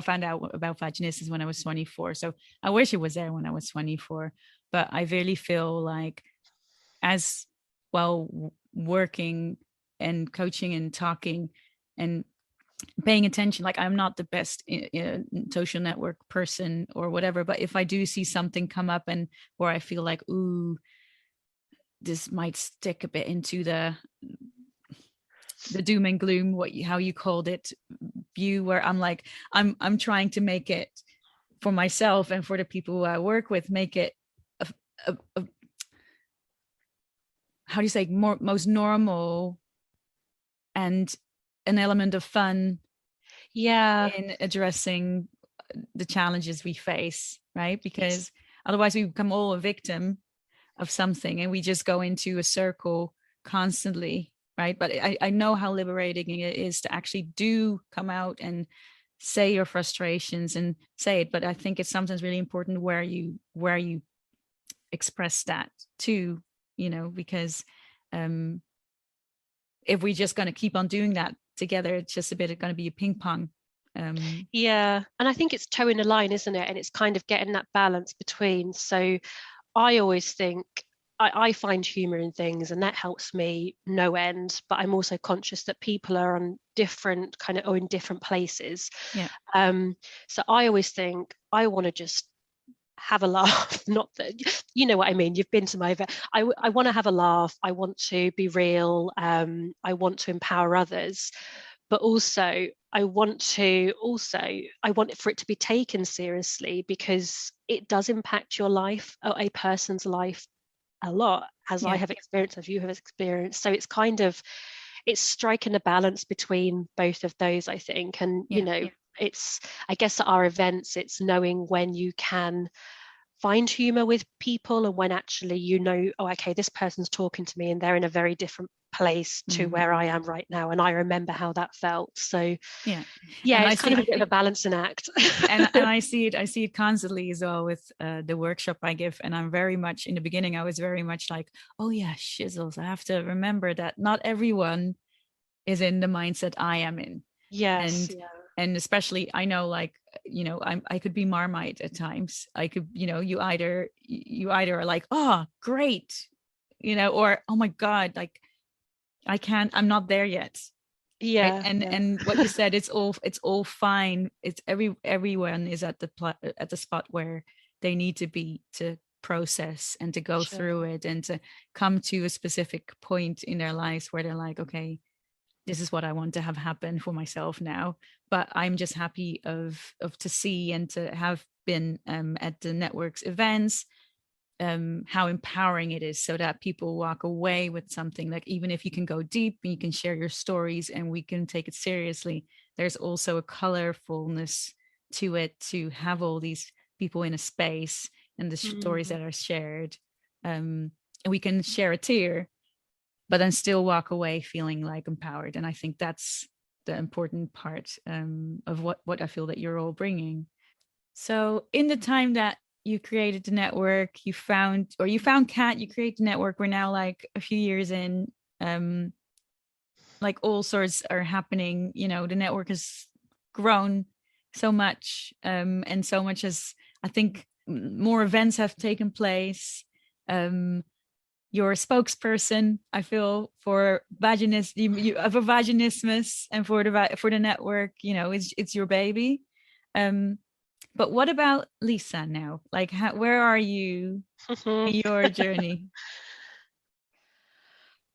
found out about vaginismus when I was 24. So I wish it was there when I was 24. But I really feel like, as well, working and coaching and talking and paying attention, like, I'm not the best social network person or whatever, but if I do see something come up and where I feel like, ooh, this might stick a bit into the doom and gloom, how you called it, view, where I'm like, I'm trying to make it, for myself and for the people who I work with, make it a how do you say, most normal and an element of fun in addressing the challenges we face, right? Because otherwise we become all a victim of something and we just go into a circle constantly, right? But I know how liberating it is to actually do come out and say your frustrations and say it. But I think it's sometimes really important where you express that too, you know, because if we're just going to keep on doing that together, it's just a bit going to be a ping pong. And I think it's towing the line, isn't it? And it's kind of getting that balance between. So I always think I find humor in things, and that helps me no end, but I'm also conscious that people are on different kind of, or in different places. So I always think I want to just have a laugh. Not that, you know what I mean, you've been to my event. I want to have a laugh, I want to be real, I want to empower others, but also I want for it to be taken seriously, because it does impact your life, or a person's life, a lot, as I have experienced, as you have experienced. So it's striking a balance between both of those, I think. And you know, it's, I guess, at our events, it's knowing when you can find humor with people, and when actually oh, okay, this person's talking to me and they're in a very different place to where I am right now, and I remember how that felt. So yeah, yeah, and it's kind of a bit of a balancing act. and I see it constantly as well with the workshop I give, and I'm very much, in the beginning I was very much like, oh yeah, shizzles, I have to remember that not everyone is in the mindset I am in. Yes, and yeah. and especially I know, like, I could be Marmite at times. I could, you either are like, oh great, or oh my god, like I'm not there yet. Right? Yeah, and yeah. and what you said, it's all fine. It's everyone is at the spot where they need to be, to process and to go through Sure. it, and to come to a specific point in their lives where they're like, okay, this is what I want to have happen for myself now. But I'm just happy of to see and to have been at the network's events, how empowering it is, so that people walk away with something. Like, even if you can go deep and you can share your stories and we can take it seriously, there's also a colorfulness to it, to have all these people in a space and the stories that are shared. And we can share a tear, but then still walk away feeling like empowered. And I think that's the important part, of what I feel that you're all bringing. So in the time that you created the network, you found Kat, you create the network, we're now like a few years in, um, like all sorts are happening. The network has grown so much, and so much as, I think, more events have taken place. You're a spokesperson, I feel, for for Vaginismus, and for the network. It's your baby. um but what about Lisa now? Like, where are you in your journey?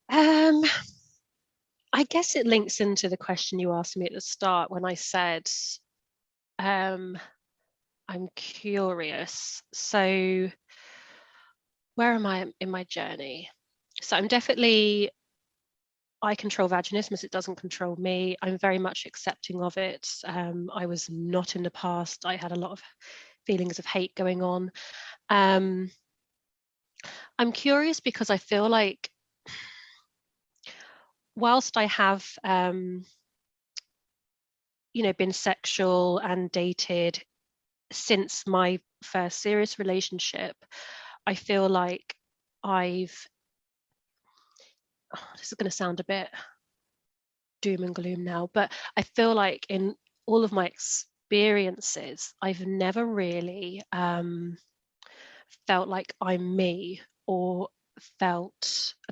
um I guess it links into the question you asked me at the start when I said, um, I'm curious. So, where am I in my journey? So, I control vaginismus, it doesn't control me. I'm very much accepting of it. I was not in the past. I had a lot of feelings of hate going on. Um, I'm curious because I feel like, whilst I have, been sexual and dated since my first serious relationship, I feel like this is going to sound a bit doom and gloom now, but I feel like in all of my experiences, I've never really felt like I'm me, or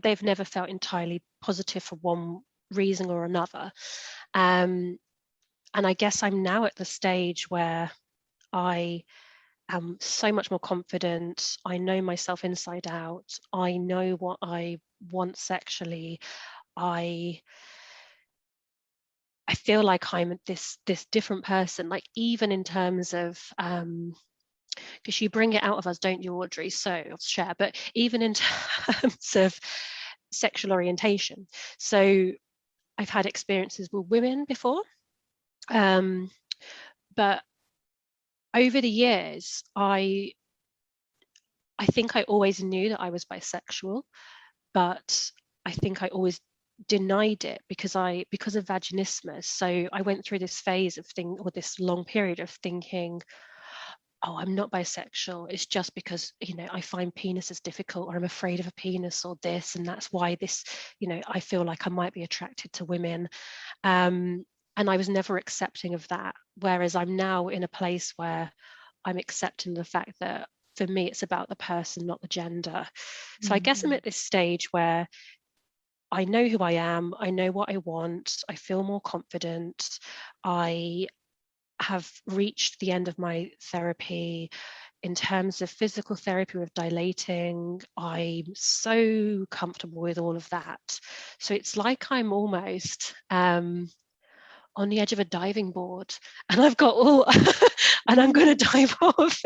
they've never felt entirely positive for one reason or another. And I guess I'm now at the stage where I am so much more confident. I know myself inside out. I know what I want sexually. I feel like I'm this different person, like, even in terms of, because you bring it out of us, don't you, Audrey? So I'll share, but even in terms of sexual orientation. So I've had experiences with women before, but over the years, I think I always knew that I was bisexual, but I think I always denied it because of vaginismus. So I went through this phase of this long period of thinking, oh, I'm not bisexual. It's just because, I find penises difficult, or I'm afraid of a penis, or this, and that's why this, I feel like I might be attracted to women. And I was never accepting of that. Whereas I'm now in a place where I'm accepting the fact that for me, it's about the person, not the gender. So I guess I'm at this stage where I know who I am, I know what I want, I feel more confident, I have reached the end of my therapy. In terms of physical therapy with dilating, I'm so comfortable with all of that. So it's like I'm almost on the edge of a diving board, and I've got all and I'm going to dive off.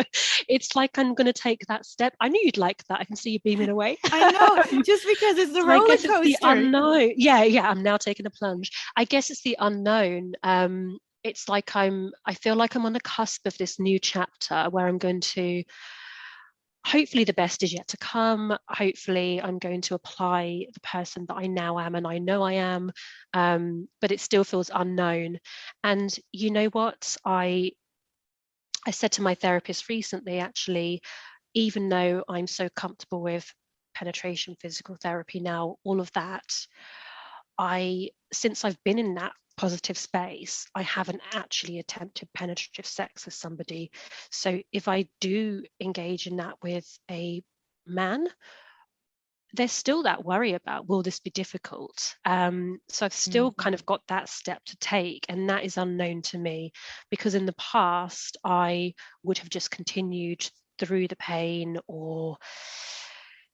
It's like I'm going to take that step. I knew you'd like that. I can see you beaming away. I know, just because it's the So I roller guess it's the coaster. unknown. Yeah, I'm now taking a plunge. I guess it's the unknown. It's like I feel like I'm on the cusp of this new chapter where I'm going to hopefully the best is yet to come. Hopefully I'm going to apply the person that I now am and I know I am, but it still feels unknown. And you know what? I said to my therapist recently, actually, even though I'm so comfortable with penetration, physical therapy now, all of that, since I've been in that positive space, I haven't actually attempted penetrative sex with somebody. So if I do engage in that with a man, there's still that worry about, will this be difficult? So I've still kind of got that step to take, and that is unknown to me, because in the past I would have just continued through the pain or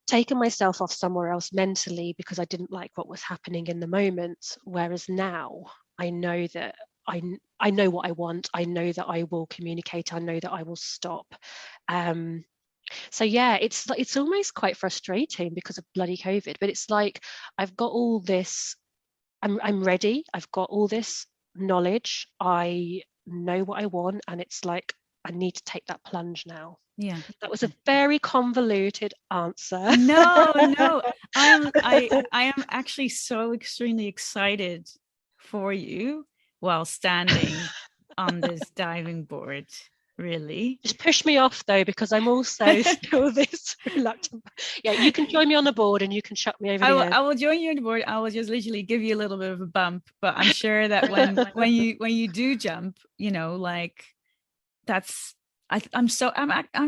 taken myself off somewhere else mentally because I didn't like what was happening in the moment. Whereas now I know that I know what I want. I know that I will communicate. I know that I will stop. So yeah, it's almost quite frustrating because of bloody COVID. But it's like I've got all this. I'm ready. I've got all this knowledge. I know what I want, and it's like I need to take that plunge now. Yeah. That was a very convoluted answer. No, I am actually so extremely excited for you while standing on this diving board. Really. Just push me off though, because I'm also still this reluctant. Yeah, you can join me on the board and you can chuck me over the edge. I will join you on the board. I will just literally give you a little bit of a bump, but I'm sure that when you do jump, you know, like that's I'm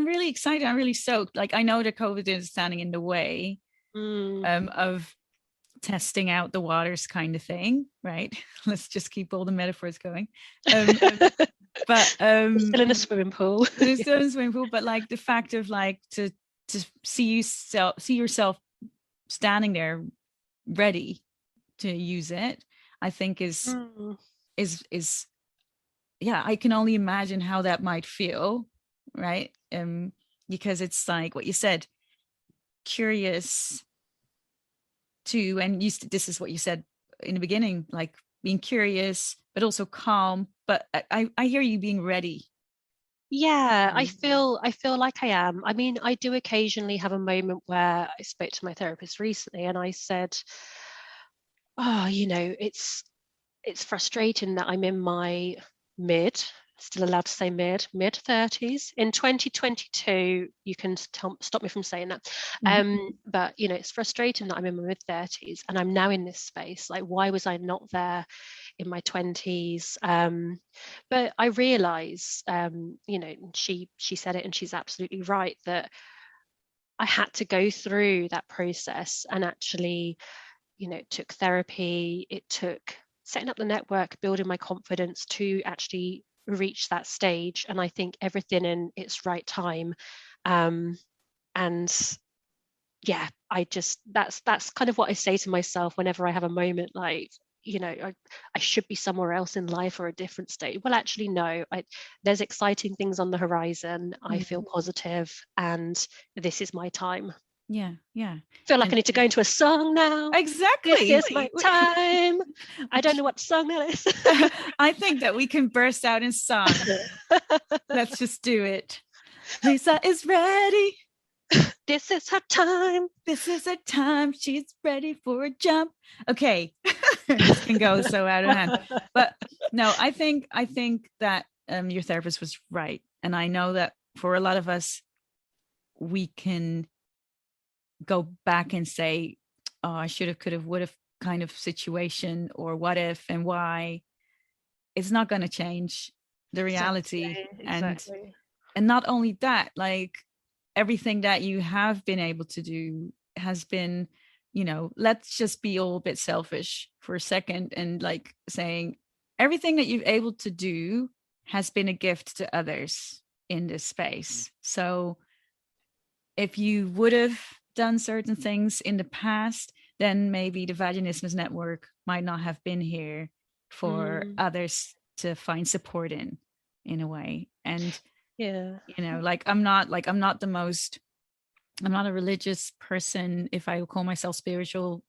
really excited. I'm really stoked. Like I know that COVID is standing in the way of testing out the waters kind of thing, right? Let's just keep all the metaphors going. But still in a swimming pool. Still in a swimming pool, but like the fact of like to see yourself standing there ready to use it, I think is yeah, I can only imagine how that might feel, right? Because it's like what you said, curious to, and this is what you said in the beginning, like being curious but also calm, but I hear you being ready. Yeah, I feel like I am. I mean, I do occasionally have a moment where I spoke to my therapist recently and I said, oh, you know, it's frustrating that I'm in my still allowed to say mid 30s. In 2022, you can stop me from saying that. But you know, it's frustrating that I'm in my mid 30s and I'm now in this space. Like, why was I not there in my 20s? But I realize, you know, she said it and she's absolutely right, that I had to go through that process, and actually, you know, it took therapy, it took setting up the network, building my confidence to actually reach that stage. And I think everything in its right time. And yeah, that's kind of what I say to myself whenever I have a moment like, you know, I should be somewhere else in life or a different state. Well, actually, no, there's exciting things on the horizon. I feel positive, and this is my time. Yeah. I feel like I need to go into a song now. Exactly. This is my time. I don't know what song that is. I think that we can burst out in song. Let's just do it. Lisa is ready. This is her time. This is her time. She's ready for a jump. Okay. This can go so out of hand. But no, I think that your therapist was right. And I know that for a lot of us, we can go back and say, oh, I should have, could have, would have kind of situation, or what if and why. It's not going to change the reality. Exactly. And not only that, like everything that you have been able to do has been, you know, let's just be all a bit selfish for a second and like saying everything that you've able to do has been a gift to others in this space. So if you would have done certain things in the past, then maybe the Vaginismus network might not have been here for others to find support in a way. And yeah, you know, like I'm not a religious person. If I call myself spiritual,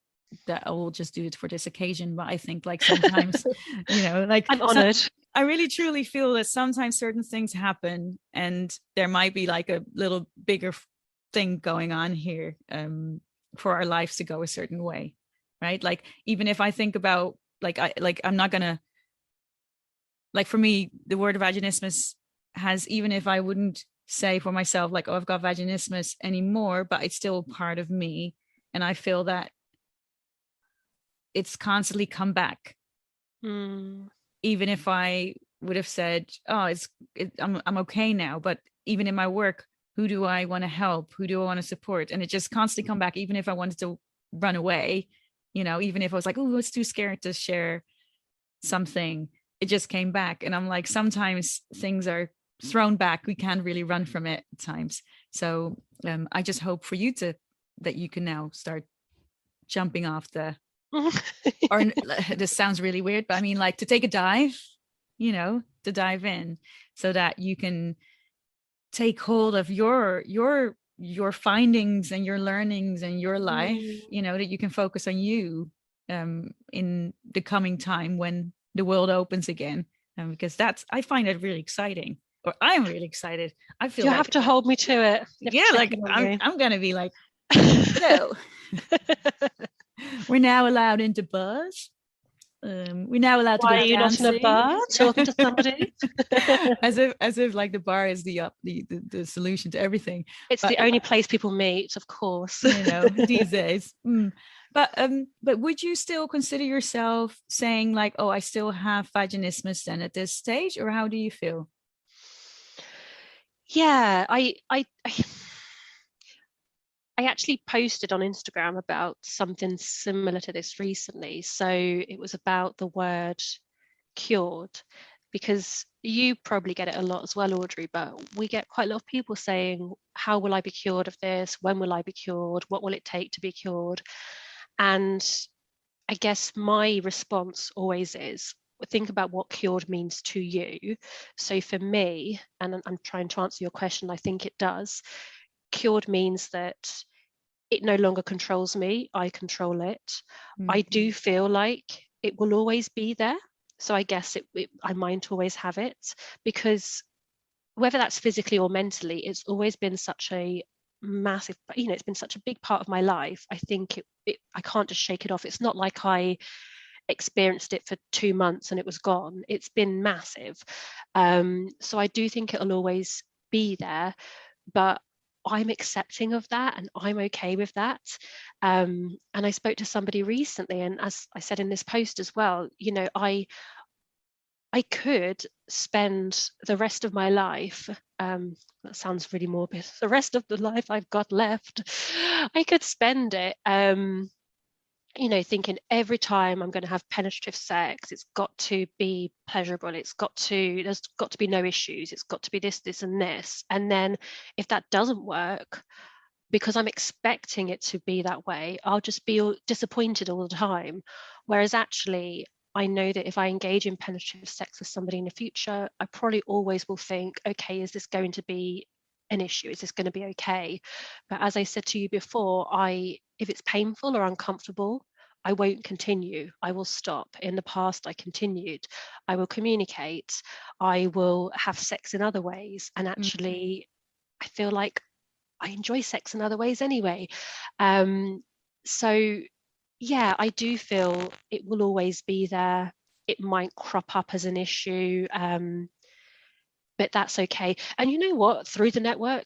that I will just do it for this occasion. But I think like sometimes, you know, like I'm honored. I really truly feel that sometimes certain things happen and there might be like a little bigger thing going on here, for our lives to go a certain way, right? Like, even if I think about, I'm not gonna, like, for me, the word vaginismus has, even if I wouldn't say for myself, like, oh, I've got vaginismus anymore, but it's still part of me. And I feel that it's constantly come back. Even if I would have said, oh, I'm okay now. But even in my work, who do I want to help? Who do I want to support? And it just constantly come back, even if I wanted to run away, even if I was like, oh, I was too scared to share something, it just came back. And I'm like, sometimes things are thrown back. We can't really run from it at times. So I just hope for you that you can now start jumping off the, or this sounds really weird, but I mean, like, to take a dive, to dive in, so that you can take hold of your findings and your learnings and your life, that you can focus on you in the coming time when the world opens again. Because I find it really exciting, or I'm really excited. I feel you have to hold me to it. Yeah, like I'm gonna be like, no. We're now allowed into bars. We're now allowed to go dancing. Why are you not in a bar talking to somebody? as if like the bar is the solution to everything. It's the only place people meet, of course. These days. But would you still consider yourself saying, like, oh, I still have vaginismus then at this stage, or how do you feel? Yeah, I actually posted on Instagram about something similar to this recently. So it was about the word cured, because you probably get it a lot as well, Audrey, but we get quite a lot of people saying, how will I be cured of this? When will I be cured? What will it take to be cured? And I guess my response always is, think about what cured means to you. So for me, and I'm trying to answer your question, I think it does. Cured means that it no longer controls me, I control it. I do feel like it will always be there. So I guess I might always have it, because whether that's physically or mentally, it's always been such a massive, it's been such a big part of my life. I think I can't just shake it off. It's not like I experienced it for 2 months and it was gone. It's been massive. So I do think it'll always be there, but I'm accepting of that and I'm okay with that. And I spoke to somebody recently, and as I said in this post as well, I could spend the rest of my life, that sounds really morbid, the rest of the life I've got left, I could spend it thinking every time I'm going to have penetrative sex, it's got to be pleasurable. There's got to be no issues. It's got to be this, this, and this. And then if that doesn't work, because I'm expecting it to be that way, I'll just be disappointed all the time. Whereas actually, I know that if I engage in penetrative sex with somebody in the future, I probably always will think, okay, is this going to be an issue? Is this going to be okay? But as I said to you before, if it's painful or uncomfortable, I won't continue. I will stop. In the past, I continued. I will communicate. I will have sex in other ways. And actually, I feel like I enjoy sex in other ways anyway. So yeah, I do feel it will always be there. It might crop up as an issue, but that's okay. And you know what? Through the network,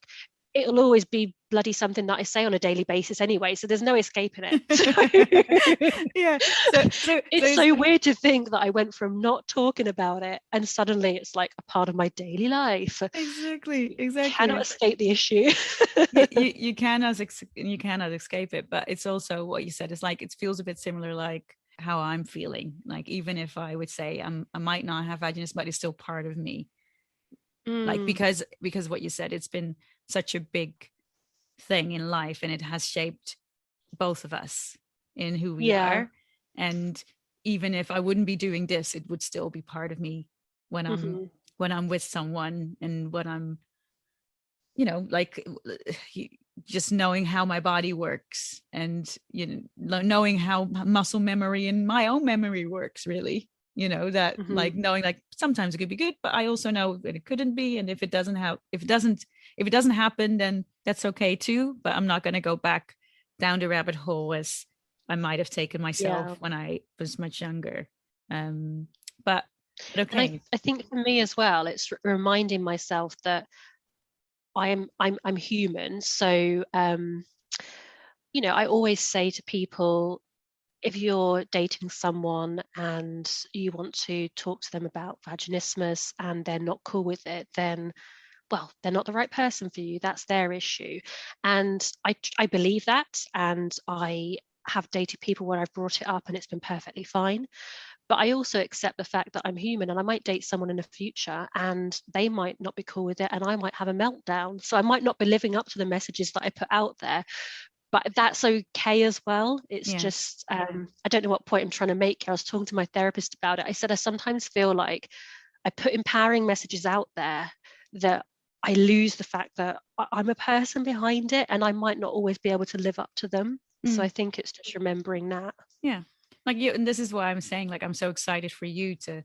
it'll always be bloody something that I say on a daily basis anyway, so there's no escaping it. Yeah. So it's so weird to think that I went from not talking about it and suddenly it's like a part of my daily life. Exactly. You cannot escape the issue. you cannot escape it, but it's also what you said. It's like, it feels a bit similar like how I'm feeling. Like, even if I would say I might not have vaginismus, but it's still part of me. Like, because what you said, it's been such a big thing in life, and it has shaped both of us in who we are. And even if I wouldn't be doing this, it would still be part of me when I'm with someone, and when I'm like, just knowing how my body works, and knowing how muscle memory and my own memory works, really. That like knowing, like, sometimes it could be good, but I also know that it couldn't be. And if it doesn't if it doesn't happen, then that's okay too. But I'm not going to go back down the rabbit hole as I might have taken myself when I was much younger. But okay. And I think for me as well, it's reminding myself that I'm human. So I always say to people, if you're dating someone and you want to talk to them about vaginismus and they're not cool with it, then well, they're not the right person for you. That's their issue. And I believe that. And I have dated people where I've brought it up and it's been perfectly fine. But I also accept the fact that I'm human and I might date someone in the future and they might not be cool with it and I might have a meltdown. So I might not be living up to the messages that I put out there. But that's okay as well. It's just, I don't know what point I'm trying to make. I was talking to my therapist about it. I said, I sometimes feel like I put empowering messages out there that I lose the fact that I'm a person behind it and I might not always be able to live up to them. So I think it's just remembering that. Yeah. Like you, and this is why I'm saying, like, I'm so excited for you to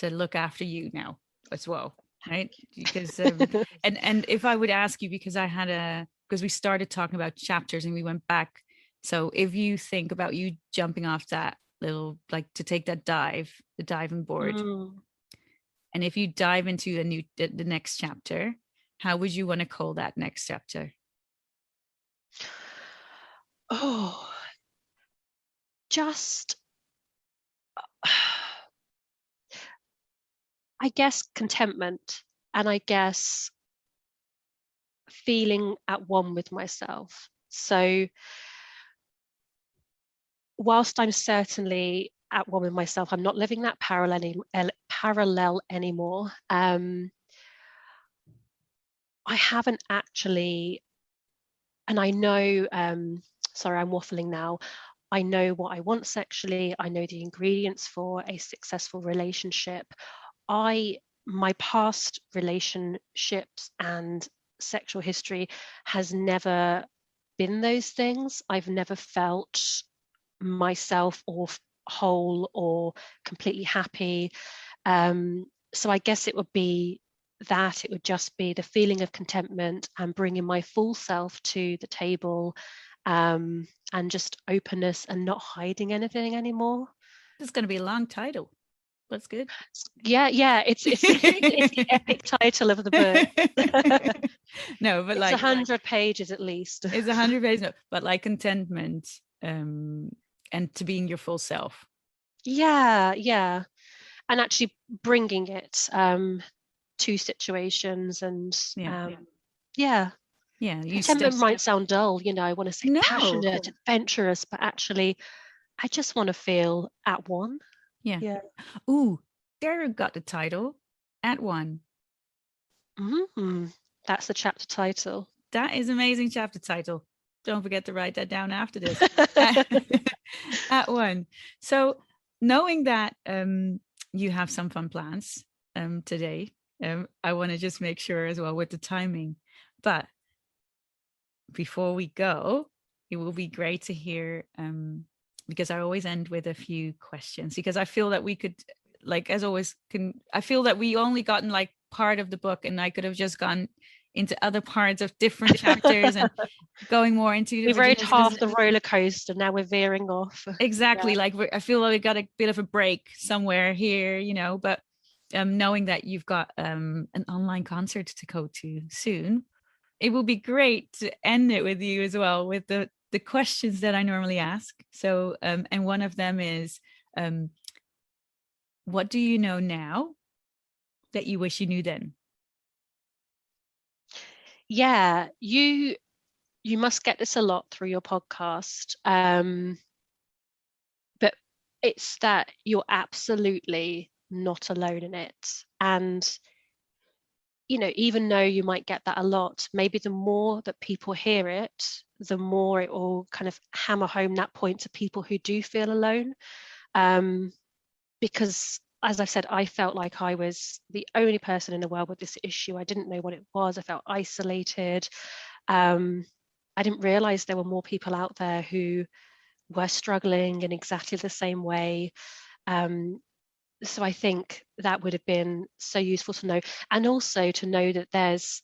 look after you now as well. Right. Because, and if I would ask you, because we started talking about chapters and we went back. So if you think about you jumping off that little, like to take that dive, the diving board, and if you dive into the next chapter, how would you want to call that next chapter? Oh, just, I guess, contentment, and I guess feeling at one with myself. So whilst I'm certainly at one with myself, I'm not living that parallel anymore. I haven't actually, and I know, sorry, I'm waffling now. I know what I want sexually. I know the ingredients for a successful relationship. My past relationships and sexual history has never been those things. I've never felt myself or whole or completely happy. So I guess it would be that it would just be the feeling of contentment and bringing my full self to the table, and just openness and not hiding anything anymore. It's going to be a long title. That's good. Yeah, it's the epic title of the book. No, but it's like 100 pages at least. It's 100 pages, no, but like contentment, and to being your full self. Yeah, and actually bringing it to situations and yeah. Contentment might sound dull, I want to say passionate, adventurous, but actually I just want to feel at one. Yeah. Ooh, there got the title, At One. That's the chapter title. That is amazing chapter title. Don't forget to write that down after this. At One. So knowing that you have some fun plans today, I want to just make sure as well with the timing. But before we go, it will be great to hear, because I always end with a few questions, because I feel that we could, like, as always, I feel that we only gotten like part of the book and I could have just gone into other parts of different chapters and going more into. We rode half the roller coaster, now we're veering off. Exactly. Like I feel like we got a bit of a break somewhere here, but knowing that you've got an online concert to go to soon, it will be great to end it with you as well, with the questions that I normally ask. So, and one of them is, what do you know now that you wish you knew then? Yeah, you must get this a lot through your podcast. But it's that you're absolutely not alone in it. And even though you might get that a lot, maybe the more that people hear it, the more it will kind of hammer home that point to people who do feel alone. Because as I said, I felt like I was the only person in the world with this issue. I didn't know what it was. I felt isolated. I didn't realize there were more people out there who were struggling in exactly the same way. So I think that would have been so useful to know, and also to know that there's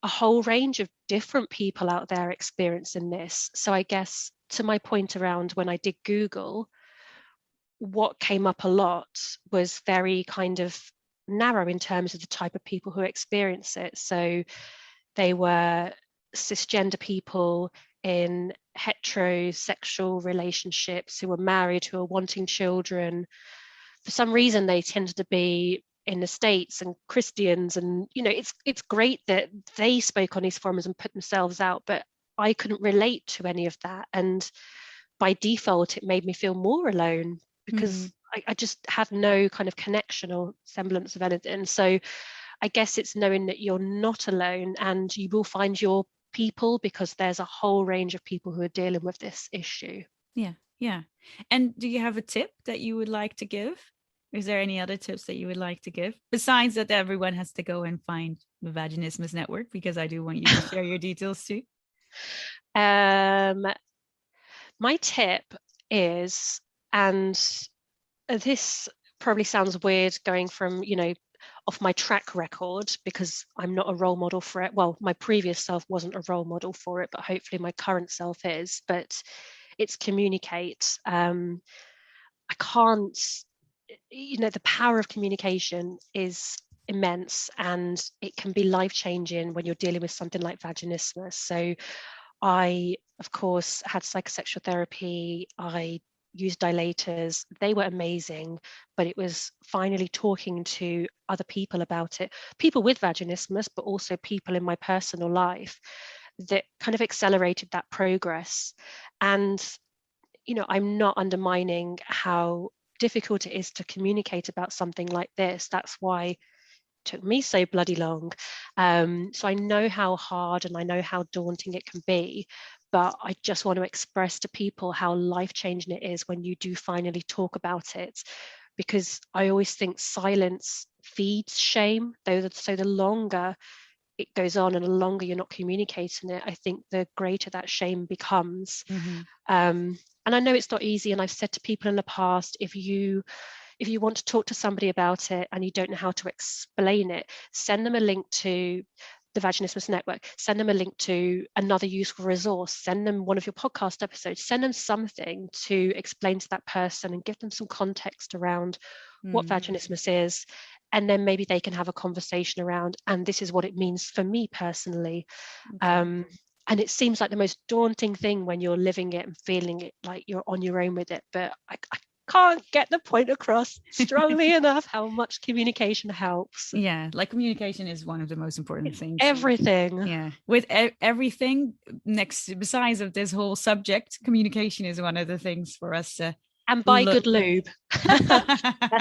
a whole range of different people out there experiencing this. So I guess to my point around when I did Google, what came up a lot was very kind of narrow in terms of the type of people who experience it. So they were cisgender people in heterosexual relationships who were married, who were wanting children. For some reason, they tended to be in the States and Christians. And, it's great that they spoke on these forums and put themselves out, but I couldn't relate to any of that. And by default, it made me feel more alone because I just had no kind of connection or semblance of anything. So I guess it's knowing that you're not alone and you will find your people, because there's a whole range of people who are dealing with this issue. Yeah. And do you have a tip that you would like to give? Is there any other tips that you would like to give besides that everyone has to go and find the Vaginismus Network, because I do want you to share your details too? My tip is, and this probably sounds weird going from, off my track record, because I'm not a role model for it. Well, my previous self wasn't a role model for it, but hopefully my current self is. But it's communicate. I can't, the power of communication is immense, and it can be life-changing when you're dealing with something like vaginismus. So I, of course, had psychosexual therapy. I used dilators. They were amazing, but it was finally talking to other people about it, people with vaginismus, but also people in my personal life, that kind of accelerated that progress. And, I'm not undermining how difficult it is to communicate about something like this. That's why it took me so bloody long. So I know how hard and I know how daunting it can be, but I just want to express to people how life-changing it is when you do finally talk about it, because I always think silence feeds shame. So the longer it goes on and the longer you're not communicating it, I think the greater that shame becomes. And I know it's not easy, and I've said to people in the past, if you want to talk to somebody about it and you don't know how to explain it, send them a link to the Vaginismus Network, send them a link to another useful resource, send them one of your podcast episodes, send them something to explain to that person and give them some context around what vaginismus is. And then maybe they can have a conversation around, and this is what it means for me personally. Okay. And it seems like the most daunting thing when you're living it and feeling it like you're on your own with it. But I can't get the point across strongly enough how much communication helps. Yeah, like communication is one of the most important things. Everything. Yeah, with everything next, besides of this whole subject, communication is one of the things for us to. And buy good lube. That's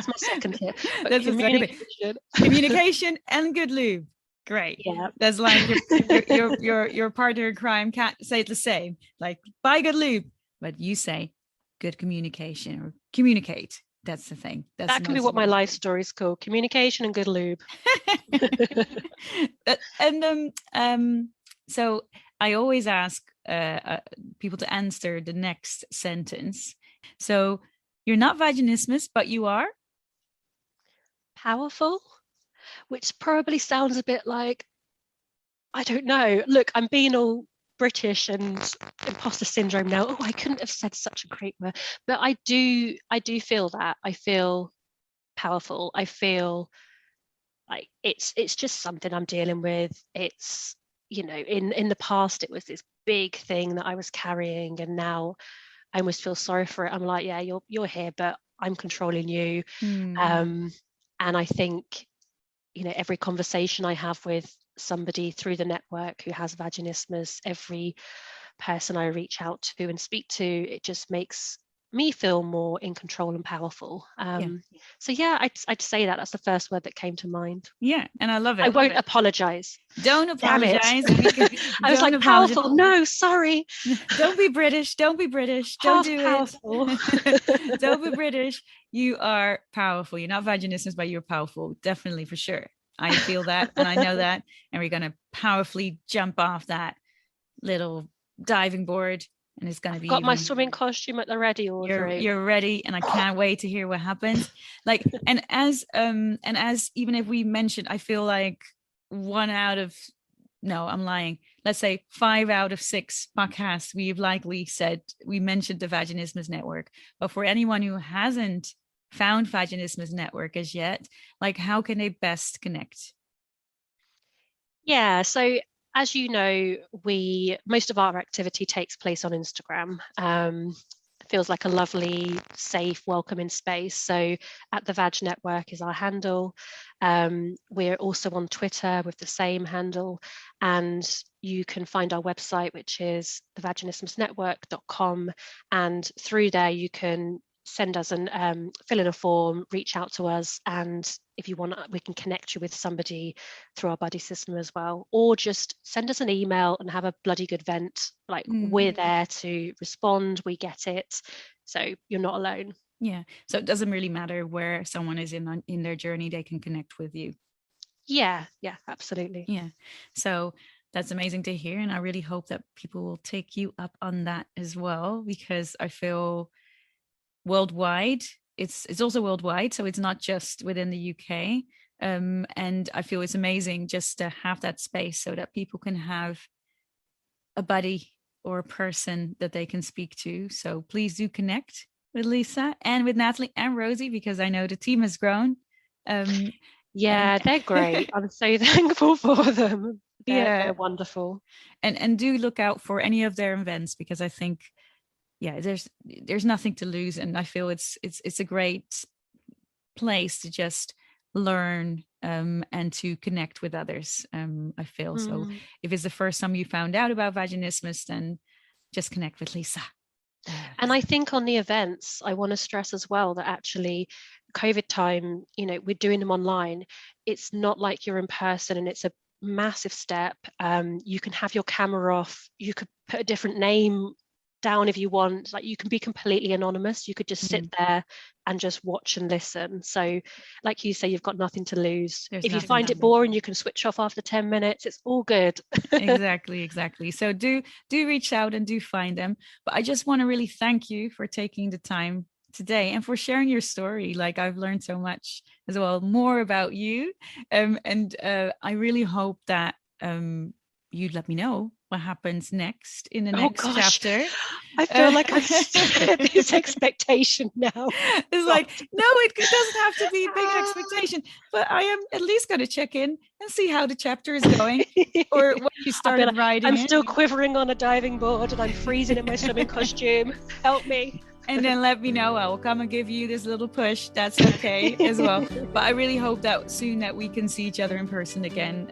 my second tip. That's communication. Communication and good lube. Great. Yeah. That's like your partner in crime can't say the same. Like, buy good lube, but you say good communication or communicate. That's the thing. That can be what my life story is called: communication and good lube. And so I always ask people to answer the next sentence. So you're not vaginismus, but you are powerful, which probably sounds a bit like, I don't know. Look, I'm being all British and imposter syndrome now. Oh, I couldn't have said such a great word, but I do feel that. I feel powerful. I feel like it's just something I'm dealing with. It's, in the past it was this big thing that I was carrying, and now I almost feel sorry for it. I'm like, yeah, you're here, but I'm controlling you. And I think, every conversation I have with somebody through the network who has vaginismus, every person I reach out to and speak to, it just makes me feel more in control and powerful. So yeah, I'd say that's the first word that came to mind. Yeah, and I love it. I won't apologize. Don't apologize. I was like, powerful. No, sorry. Don't be British. Don't be British. Don't do powerful. It. Don't be British. You are powerful. You're not vaginismus, but you're powerful. Definitely, for sure. I feel that, and I know that, and we're going to powerfully jump off that little diving board. And it's going to be got my swimming costume at the ready, Audrey. You're ready, and I can't wait to hear what happens. Like, and as even if we mentioned, I feel like 1 out of no, I'm lying. Let's say 5 out of 6 podcasts, we've likely said, we mentioned the Vaginismus Network. But for anyone who hasn't found Vaginismus Network as yet, like how can they best connect? Yeah, so as you know, we most of our activity takes place on Instagram. It feels like a lovely, safe, welcoming space. So at the Vag Network is our handle. We're also on Twitter with the same handle, and you can find our website, which is thevaginismusnetwork.com, and through there you can send us an fill in a form, reach out to us, and if you want, we can connect you with somebody through our buddy system as well, or just send us an email and have a bloody good vent. Like we're there to respond, we get it, so you're not alone. Yeah, so it doesn't really matter where someone is in their journey, they can connect with you. Yeah, absolutely. Yeah, so that's amazing to hear, and I really hope that people will take you up on that as well, because I feel worldwide, it's also worldwide, so it's not just within the UK. And I feel it's amazing just to have that space so that people can have a buddy or a person that they can speak to. So please do connect with Lisa and with Natalie and Rosie, because I know the team has grown. Yeah, they're great. I'm so thankful for them. They're wonderful. And do look out for any of their events, because I think, yeah, there's nothing to lose, and I feel it's a great place to just learn and to connect with others. I feel so. If it's the first time you found out about Vaginismus, then just connect with Lisa. And I think on the events, I want to stress as well that actually COVID time, we're doing them online. It's not like you're in person, and it's a massive step. You can have your camera off. You could put a different name down if you want. Like, you can be completely anonymous. You could just sit there and just watch and listen. So like you say, you've got nothing to lose. If you find it boring, you can switch off after 10 minutes. It's all good. Exactly. So do reach out and do find them. But I just want to really thank you for taking the time today and for sharing your story. Like, I've learned so much as well, more about you. And I really hope that you'd let me know what happens next in the next chapter. I feel like I've set this expectation now. It's like, no, it doesn't have to be a big expectation, but I am at least going to check in and see how the chapter is going, or what you started writing. I'm still quivering on a diving board and I'm freezing in my swimming costume. Help me. And then let me know. I will come and give you this little push. That's okay as well. But I really hope that soon that we can see each other in person again.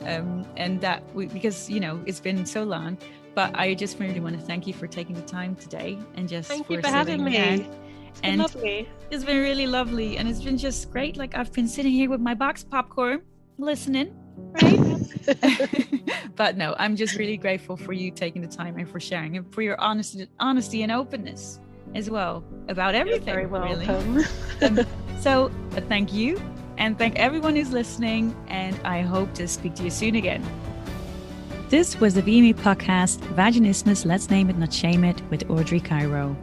And that because, it's been so long. But I just really want to thank you for taking the time today and just thank you for having me. It's been lovely. It's been really lovely. And it's been just great. Like, I've been sitting here with my box popcorn, listening. Right? But no, I'm just really grateful for you taking the time and for sharing, and for your honesty and openness as well about everything. You're very welcome. Really. So thank you, and thank everyone who's listening, and I hope to speak to you soon again. This was the VME podcast, Vaginismus, Let's Name It Not Shame It, with Audrey Cairo.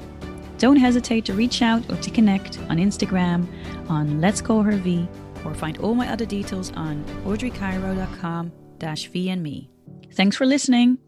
Don't hesitate to reach out or to connect on Instagram on Let's Call Her V, or find all my other details on audreycairo.com/V and me. Thanks for listening.